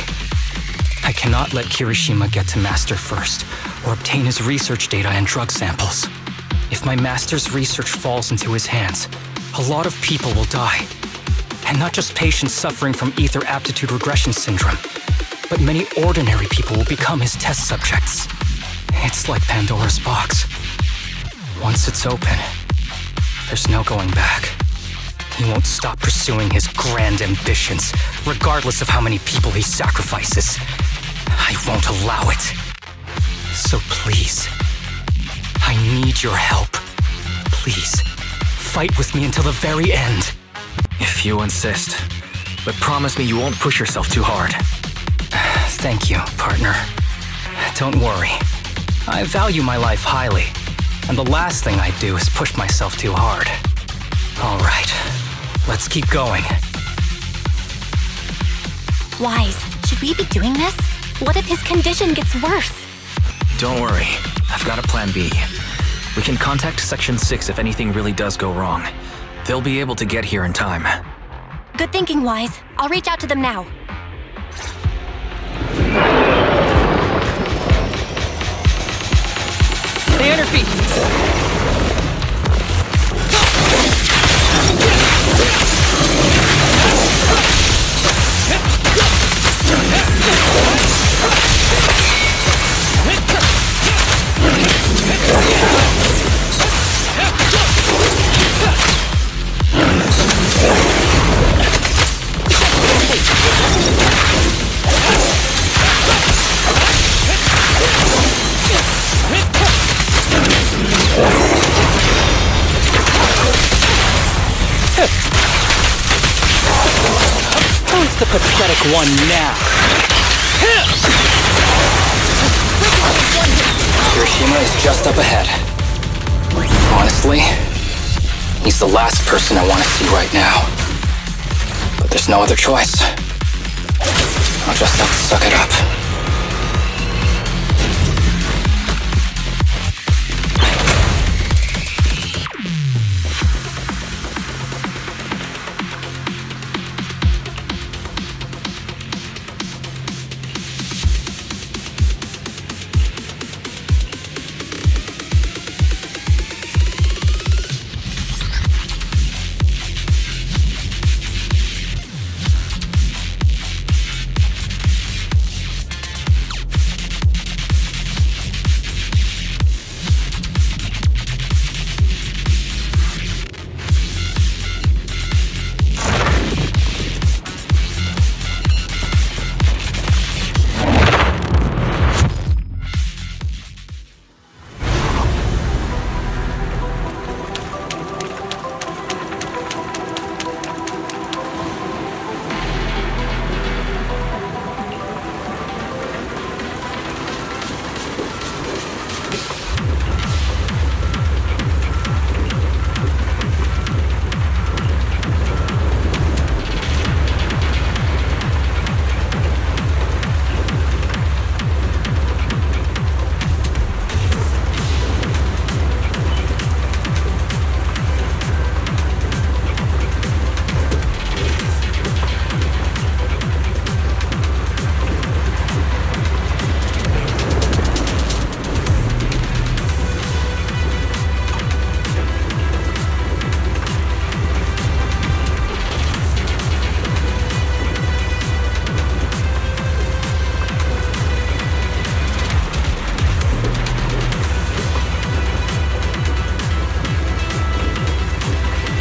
I cannot let Kirishima get to Master first, or obtain his research data and drug samples. If my Master's research falls into his hands, a lot of people will die. And not just patients suffering from ether aptitude regression syndrome, but many ordinary people will become his test subjects. It's like Pandora's box. Once it's open, there's no going back. He won't stop pursuing his grand ambitions, regardless of how many people he sacrifices. I won't allow it. So please, I need your help. Please, fight with me until the very end. If you insist. But promise me you won't push yourself too hard. Thank you, partner. Don't worry. I value my life highly, and the last thing I do is push myself too hard. All right, let's keep going. Wise, should we be doing this? What if his condition gets worse? Don't worry, I've got a plan B. We can contact Section 6 if anything really does go wrong. They'll be able to get here in time. Good thinking, Wise. I'll reach out to them now. Stay on your feet. Who's the pathetic one now? Kirishima is just up ahead. Honestly, he's the last person I want to see right now. But there's no other choice. I'll just have to suck it up.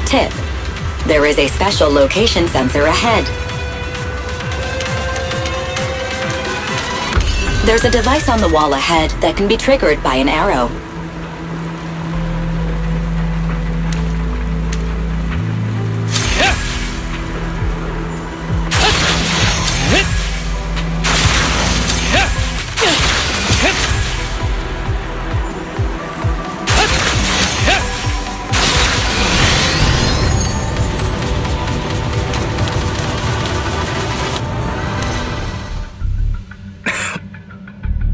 Tip: there is a special location sensor ahead. There's a device on the wall ahead that can be triggered by an arrow.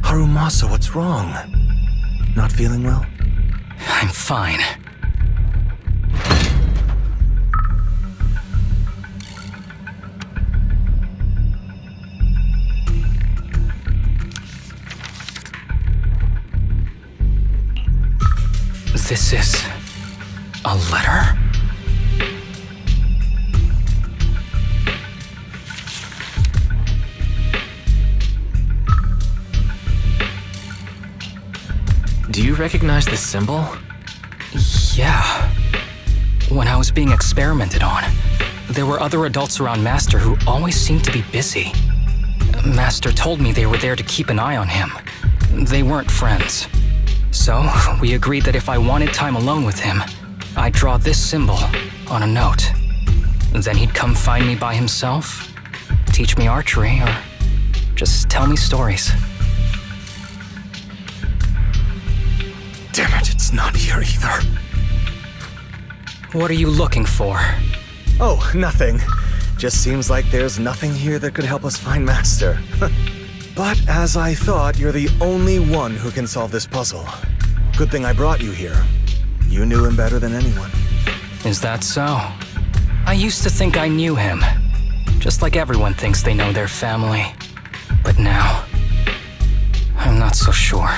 Harumasa, what's wrong? Not feeling well? I'm fine. This is a letter? Do you recognize this symbol? Yeah. When I was being experimented on, there were other adults around Master who always seemed to be busy. Master told me they were there to keep an eye on him. They weren't friends. So, we agreed that if I wanted time alone with him, I'd draw this symbol on a note. Then he'd come find me by himself, teach me archery, or just tell me stories. Damn it, it's not here either. What are you looking for? Oh, nothing. Just seems like there's nothing here that could help us find Master. But as I thought, you're the only one who can solve this puzzle. Good thing I brought you here. You knew him better than anyone. Is that so? I used to think I knew him. Just like everyone thinks they know their family. But now, I'm not so sure.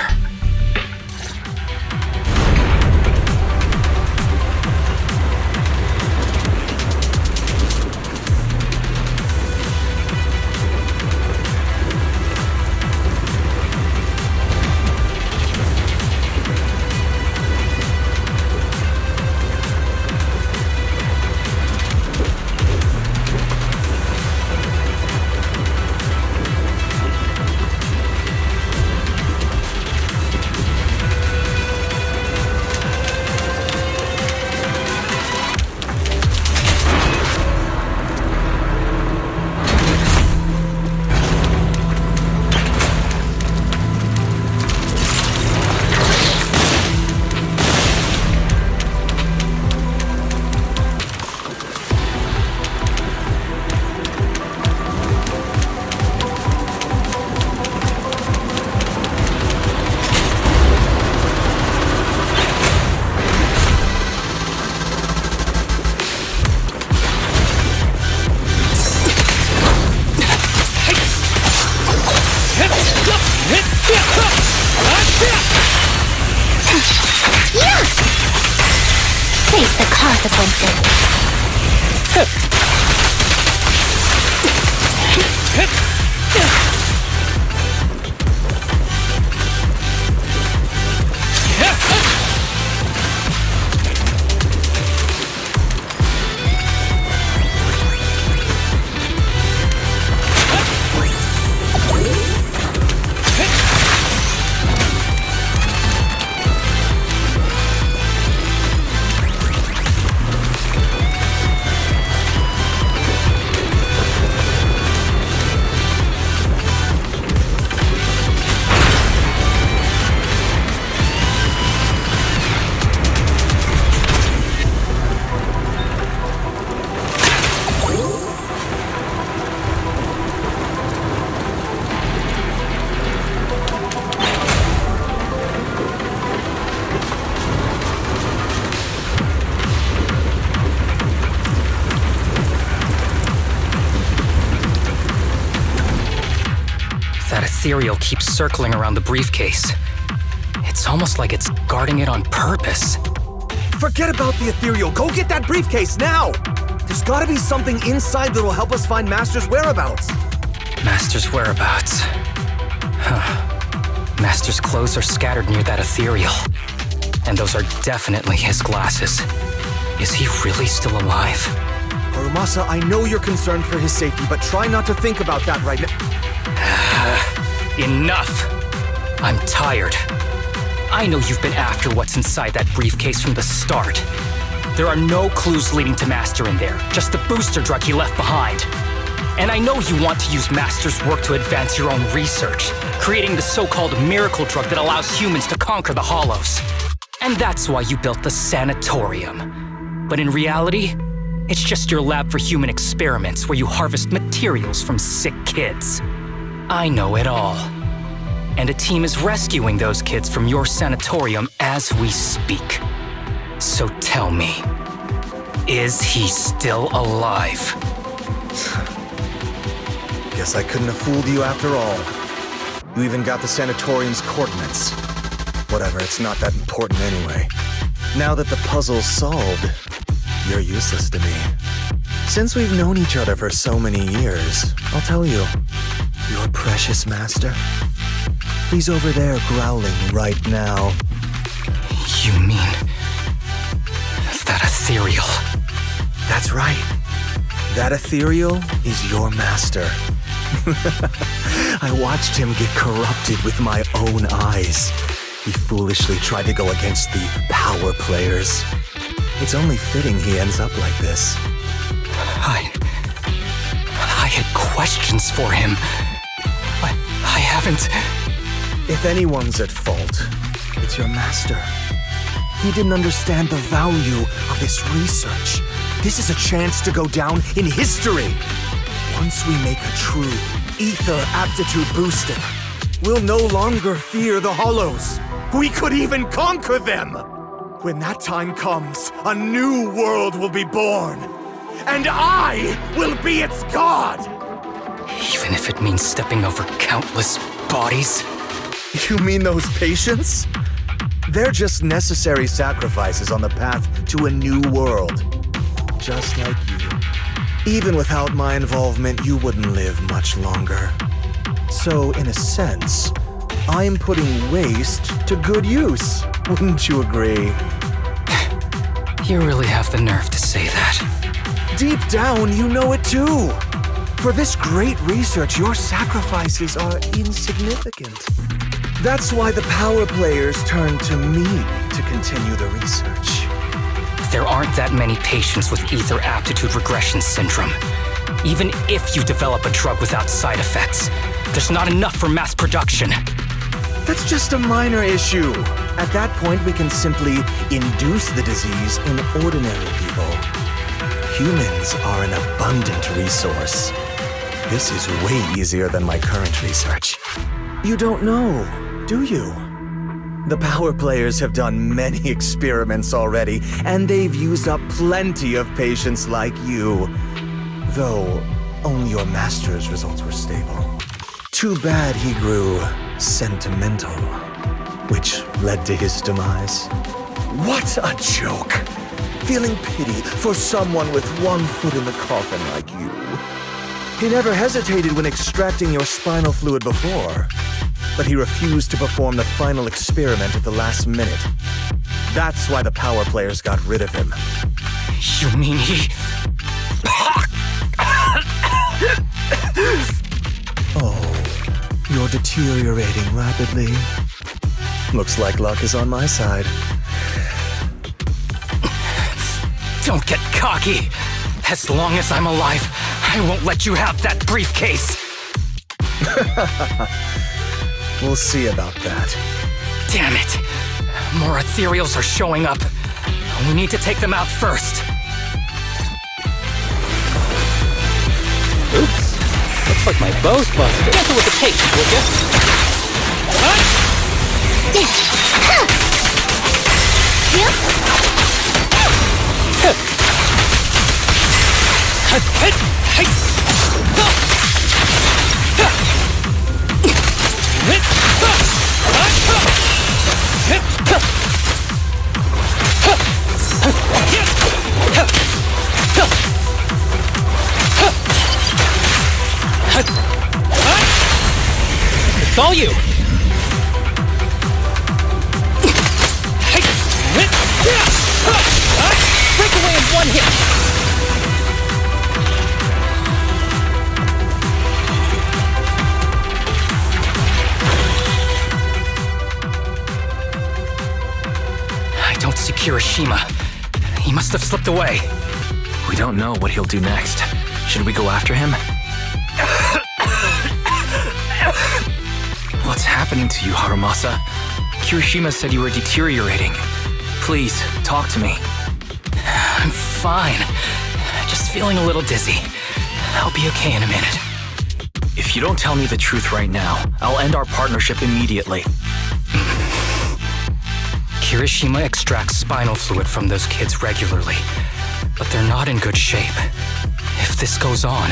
consequences. That ethereal keeps circling around the briefcase. It's almost like it's guarding it on purpose. Forget about the ethereal. Go get that briefcase now! There's gotta be something inside that'll help us find Master's whereabouts. Master's whereabouts. Huh. Master's clothes are scattered near that ethereal. And those are definitely his glasses. Is he really still alive? Harumasa, I know you're concerned for his safety, but try not to think about that right now. Enough! I'm tired. I know you've been after what's inside that briefcase from the start. There are no clues leading to Master in there, just the booster drug he left behind. And I know you want to use Master's work to advance your own research, creating the so-called miracle drug that allows humans to conquer the Hollows. And that's why you built the sanatorium. But in reality, it's just your lab for human experiments where you harvest materials from sick kids. I know it all. And a team is rescuing those kids from your sanatorium as we speak. So tell me, is he still alive? Guess I couldn't have fooled you after all. You even got the sanatorium's coordinates. Whatever, it's not that important anyway. Now that the puzzle's solved, you're useless to me. Since we've known each other for so many years, I'll tell you, your precious master, he's over there growling right now. You mean that ethereal? That's right. That ethereal is your master. I watched him get corrupted with my own eyes. He foolishly tried to go against the power players. It's only fitting he ends up like this. I had questions for him. I haven't... If anyone's at fault, it's your master. He didn't understand the value of this research. This is a chance to go down in history. Once we make a true ether aptitude booster, we'll no longer fear the Hollows. We could even conquer them. When that time comes, a new world will be born. And I will be its god! Even if it means stepping over countless bodies? You mean those patients? They're just necessary sacrifices on the path to a new world. Just like you. Even without my involvement, you wouldn't live much longer. So, in a sense, I'm putting waste to good use. Wouldn't you agree? You really have the nerve to say that. Deep down, you know it too. For this great research, your sacrifices are insignificant. That's why the power players turn to me to continue the research. There aren't that many patients with ether aptitude regression syndrome. Even if you develop a drug without side effects, there's not enough for mass production. That's just a minor issue. At that point, we can simply induce the disease in ordinary people. Humans are an abundant resource. This is way easier than my current research. You don't know, do you? The power players have done many experiments already, and they've used up plenty of patients like you. Though, only your master's results were stable. Too bad he grew sentimental, which led to his demise. What a joke! feeling pity for someone with one foot in the coffin like you. He never hesitated when extracting your spinal fluid before, but he refused to perform the final experiment at the last minute. That's why the power players got rid of him. You mean he... Oh, you're deteriorating rapidly. Looks like luck is on my side. Don't get cocky. As long as I'm alive, I won't let you have that briefcase. We'll see about that. Damn it. More ethereals are showing up. We need to take them out first. Oops. Looks like my bow's busted. Gentle with the tape, would ya? It's all you! Break away in one hit! I don't see Kirishima. He must have slipped away. We don't know what he'll do next. Should we go after him? What's happening to you, Harumasa? Kirishima said you were deteriorating. Please, talk to me. I'm fine. Just feeling a little dizzy. I'll be okay in a minute. If you don't tell me the truth right now, I'll end our partnership immediately. Kirishima extracts spinal fluid from those kids regularly, but they're not in good shape. If this goes on,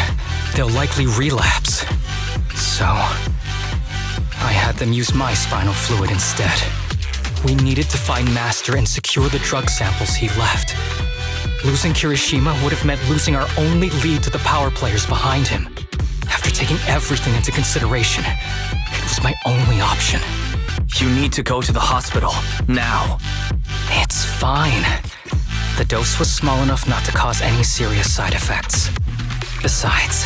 they'll likely relapse. So, I had them use my spinal fluid instead. We needed to find Master and secure the drug samples he left. Losing Kirishima would have meant losing our only lead to the power players behind him. After taking everything into consideration, it was my only option. You need to go to the hospital, now. It's fine. The dose was small enough not to cause any serious side effects. Besides,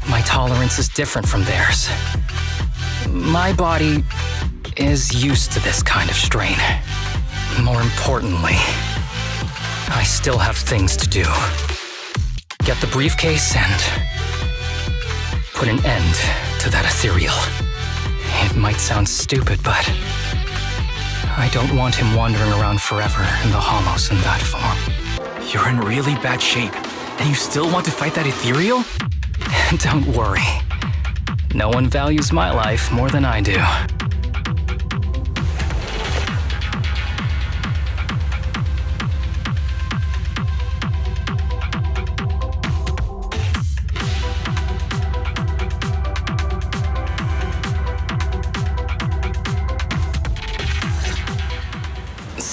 my tolerance is different from theirs. My body is used to this kind of strain. More importantly, I still have things to do. Get the briefcase and put an end to that ethereal. It might sound stupid, but I don't want him wandering around forever in the hollows in that form. You're in really bad shape, and you still want to fight that ethereal? Don't worry. No one values my life more than I do.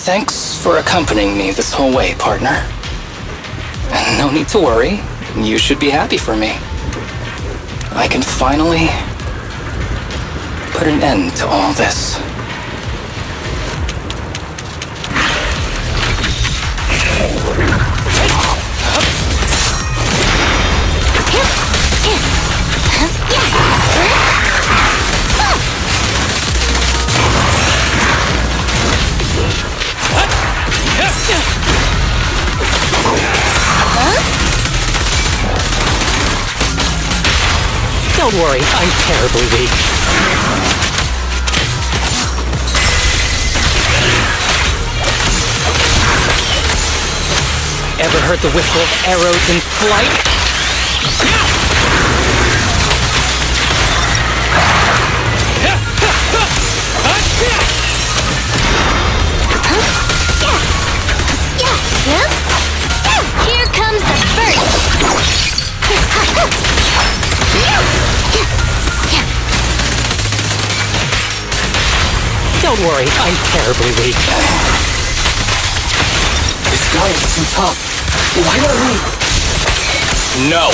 Thanks for accompanying me this whole way, partner. No need to worry. You should be happy for me. I can finally put an end to all this. Don't worry, I'm terribly weak. Ever heard the whistle of arrows in flight? Here comes the first! Don't worry, I'm terribly weak. It's giant's too tough. Why don't we... No!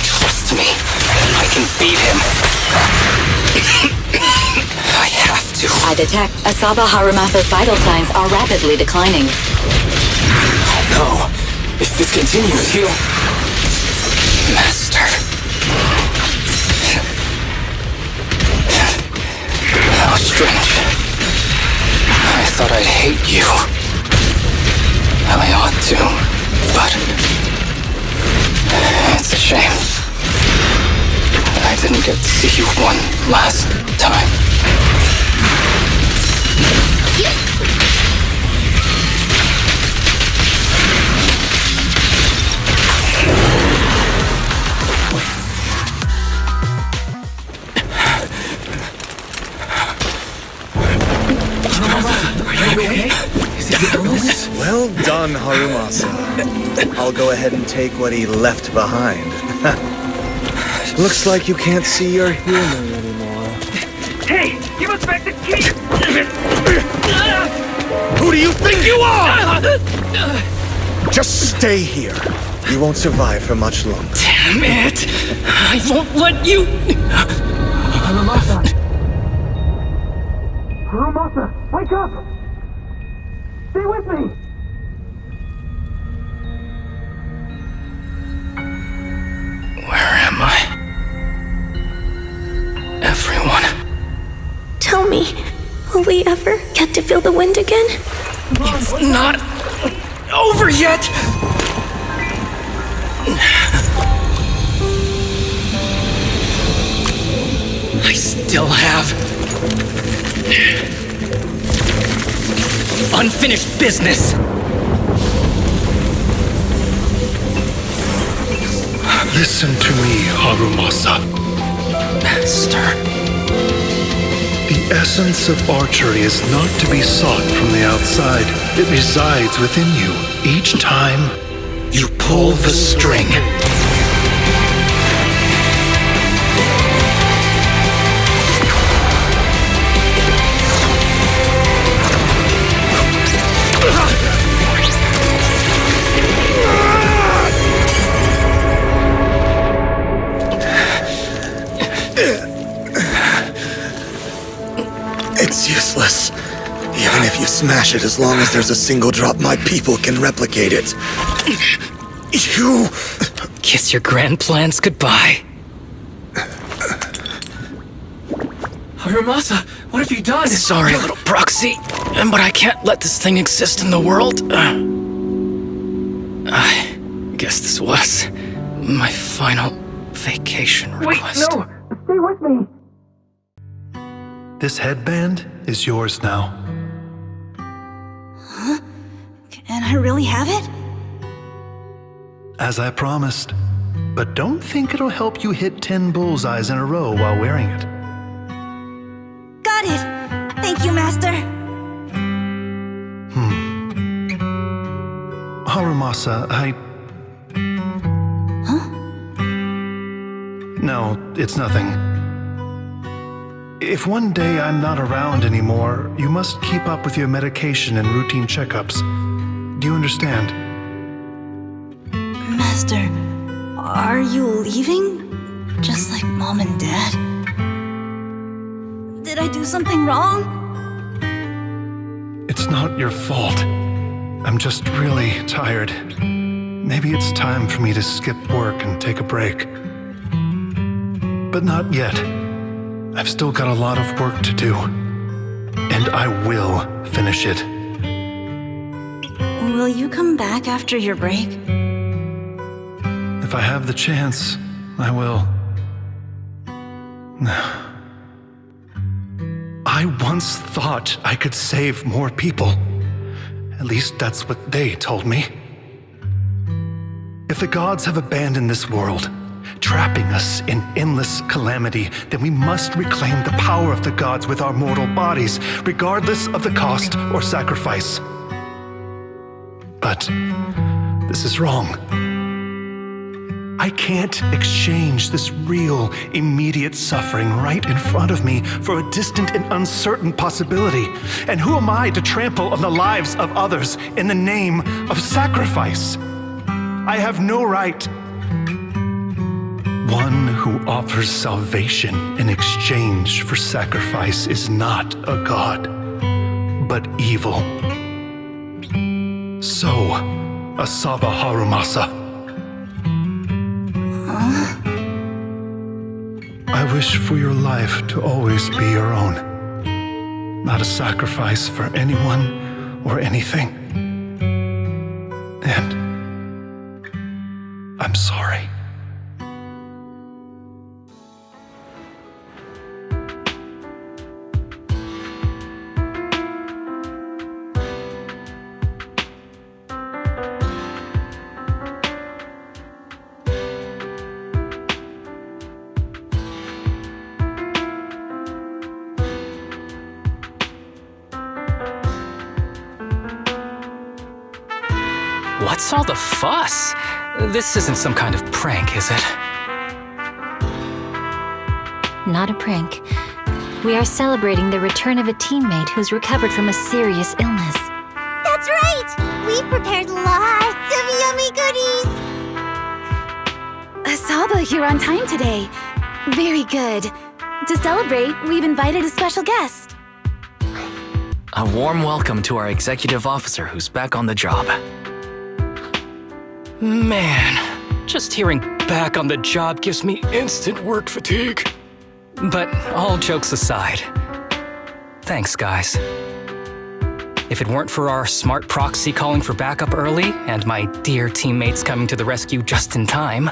Trust me. I can beat him. I have to. I detect Asaba Harumasa's vital signs are rapidly declining. Oh no. If this continues, he'll... Master. How strange. I thought I'd hate you. I ought to, but... It's a shame. I didn't get to see you one last time. Well done, Harumasa. I'll go ahead and take what he left behind. Looks like you can't see your humor anymore. Hey, give us back the key! Who do you think you are? Just stay here. You won't survive for much longer. Damn it! I won't let you... Harumasa! Harumasa, wake up! Stay with me! Where am I? Everyone. Tell me, will we ever get to feel the wind again? It's not over yet! I still have unfinished business. Listen to me, Harumasa. Master. The essence of archery is not to be sought from the outside. It resides within you. Each time you pull the string. It's useless. Even if you smash it, as long as there's a single drop, my people can replicate it. You... Kiss your grand plans goodbye. Harumasa, what have you done? Sorry, little proxy, but I can't let this thing exist in the world. I guess this was my final vacation request. Wait, no! Stay with me! This headband is yours now. Huh? Can I really have it? As I promised. But don't think it'll help you hit 10 bullseyes in a row while wearing it. Got it! Thank you, Master! Harumasa, Huh? No, it's nothing. If one day I'm not around anymore, you must keep up with your medication and routine checkups. Do you understand? Master, are you leaving? Just like Mom and Dad? Did I do something wrong? It's not your fault. I'm just really tired. Maybe it's time for me to skip work and take a break. But not yet. I've still got a lot of work to do. And I will finish it. Will you come back after your break? If I have the chance, I will. I once thought I could save more people. At least that's what they told me. If the gods have abandoned this world, trapping us in endless calamity, then we must reclaim the power of the gods with our mortal bodies, regardless of the cost or sacrifice. But this is wrong. I can't exchange this real, immediate suffering right in front of me for a distant and uncertain possibility. And who am I to trample on the lives of others in the name of sacrifice? I have no right. One who offers salvation in exchange for sacrifice is not a god, but evil. So, Asaba Harumasa. I wish for your life to always be your own, not a sacrifice for anyone or anything. And I'm sorry. What's all the fuss? This isn't some kind of prank, is it? Not a prank. We are celebrating the return of a teammate who's recovered from a serious illness. That's right! We've prepared lots of yummy goodies! Asaba, you're on time today. Very good. To celebrate, we've invited a special guest. A warm welcome to our executive officer who's back on the job. Man, just hearing back on the job gives me instant work fatigue. But all jokes aside, thanks, guys. If it weren't for our smart proxy calling for backup early and my dear teammates coming to the rescue just in time,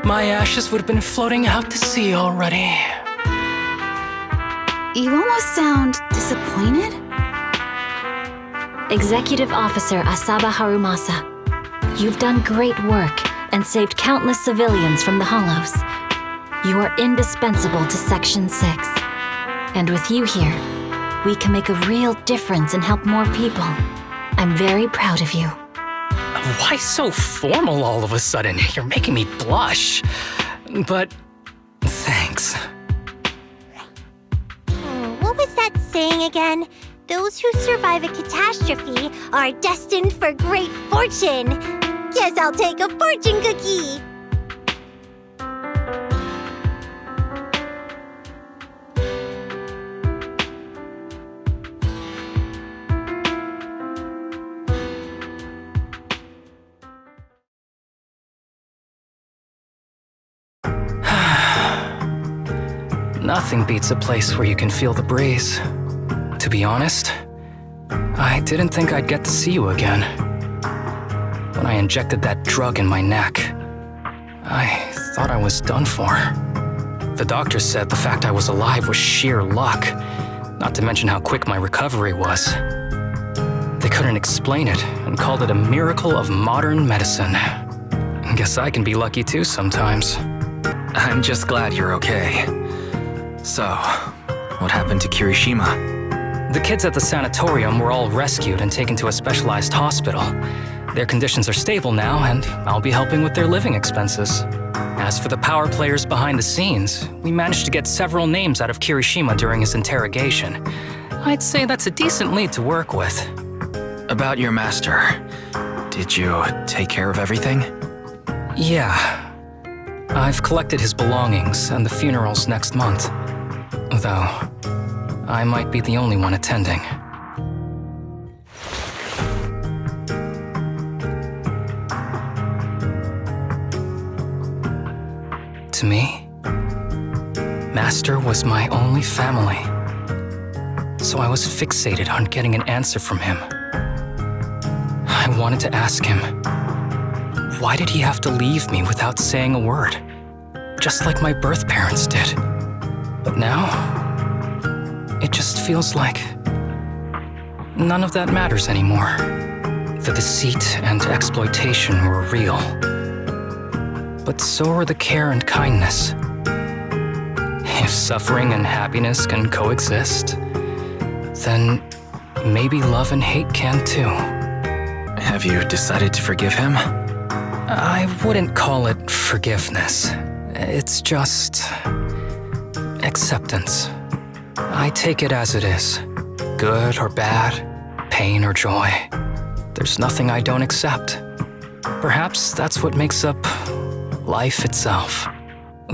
my ashes would have been floating out to sea already. You almost sound disappointed? Executive Officer Asaba Harumasa, you've done great work and saved countless civilians from the Hollows. You are indispensable to Section 6. And with you here, we can make a real difference and help more people. I'm very proud of you. Why so formal all of a sudden? You're making me blush. But thanks. What was that saying again? Those who survive a catastrophe are destined for great fortune. Guess I'll take a fortune cookie. Nothing beats a place where you can feel the breeze. To be honest, I didn't think I'd get to see you again. When I injected that drug in my neck, I thought I was done for. The doctor said the fact I was alive was sheer luck, not to mention how quick my recovery was. They couldn't explain it and called it a miracle of modern medicine. Guess I can be lucky too sometimes. I'm just glad you're okay. So, what happened to Kirishima? The kids at the sanatorium were all rescued and taken to a specialized hospital. Their conditions are stable now, and I'll be helping with their living expenses. As for the power players behind the scenes, we managed to get several names out of Kirishima during his interrogation. I'd say that's a decent lead to work with. About your master, did you take care of everything? Yeah. I've collected his belongings, and the funeral's next month. Though, I might be the only one attending. To me, Master was my only family. So I was fixated on getting an answer from him. I wanted to ask him, why did he have to leave me without saying a word? Just like my birth parents did. But now, it just feels like none of that matters anymore. The deceit and exploitation were real. But so are the care and kindness. If suffering and happiness can coexist, then maybe love and hate can too. Have you decided to forgive him? I wouldn't call it forgiveness. It's just acceptance. I take it as it is. Good or bad, pain or joy. There's nothing I don't accept. Perhaps that's what makes up life itself.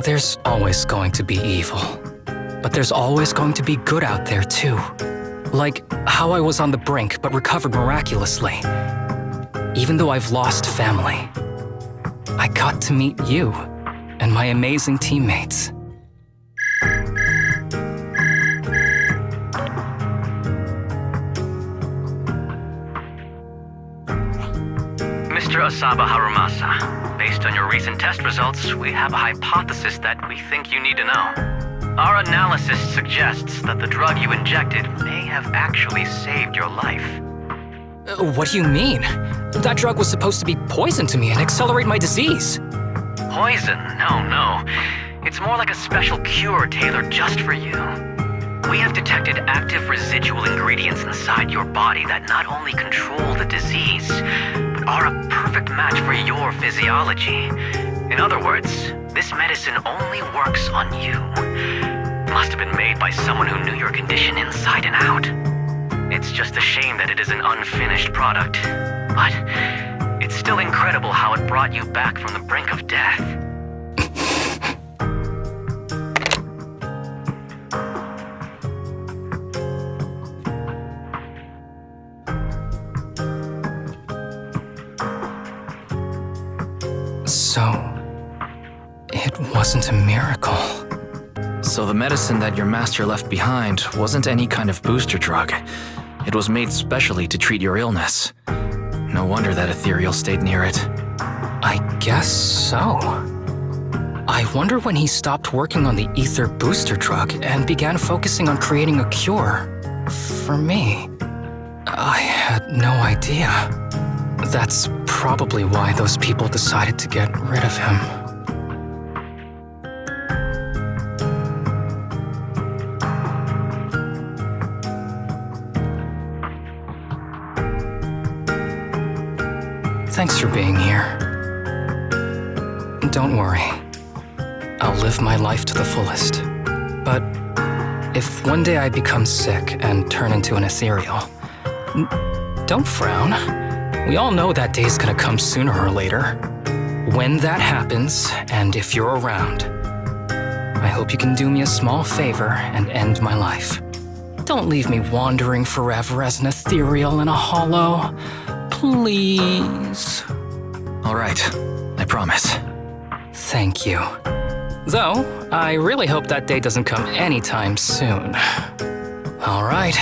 There's always going to be evil. But there's always going to be good out there too. Like how I was on the brink but recovered miraculously. Even though I've lost family, I got to meet you and my amazing teammates. Mr. Asaba Harumasa, based on your recent test results, we have a hypothesis that we think you need to know. Our analysis suggests that the drug you injected may have actually saved your life. What do you mean? That drug was supposed to be poison to me and accelerate my disease. Poison? No. It's more like a special cure tailored just for you. We have detected active residual ingredients inside your body that not only control the disease, but are a perfect match for your physiology. In other words, this medicine only works on you. Must have been made by someone who knew your condition inside and out. It's just a shame that it is an unfinished product, but it's still incredible how it brought you back from the brink of death. So, it wasn't a miracle. So the medicine that your master left behind wasn't any kind of booster drug. It was made specially to treat your illness. No wonder that ethereal stayed near it. I guess so. I wonder when he stopped working on the ether booster drug and began focusing on creating a cure for me. I had no idea. That's probably why those people decided to get rid of him. Thanks for being here. Don't worry. I'll live my life to the fullest. But if one day I become sick and turn into an ethereal, don't frown. We all know that day's gonna come sooner or later. When that happens, and if you're around, I hope you can do me a small favor and end my life. Don't leave me wandering forever as an ethereal in a hollow. Please. All right, I promise. Thank you. Though, I really hope that day doesn't come anytime soon. All right.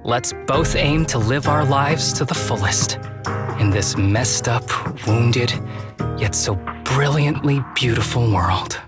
Let's both aim to live our lives to the fullest in this messed up, wounded, yet so brilliantly beautiful world.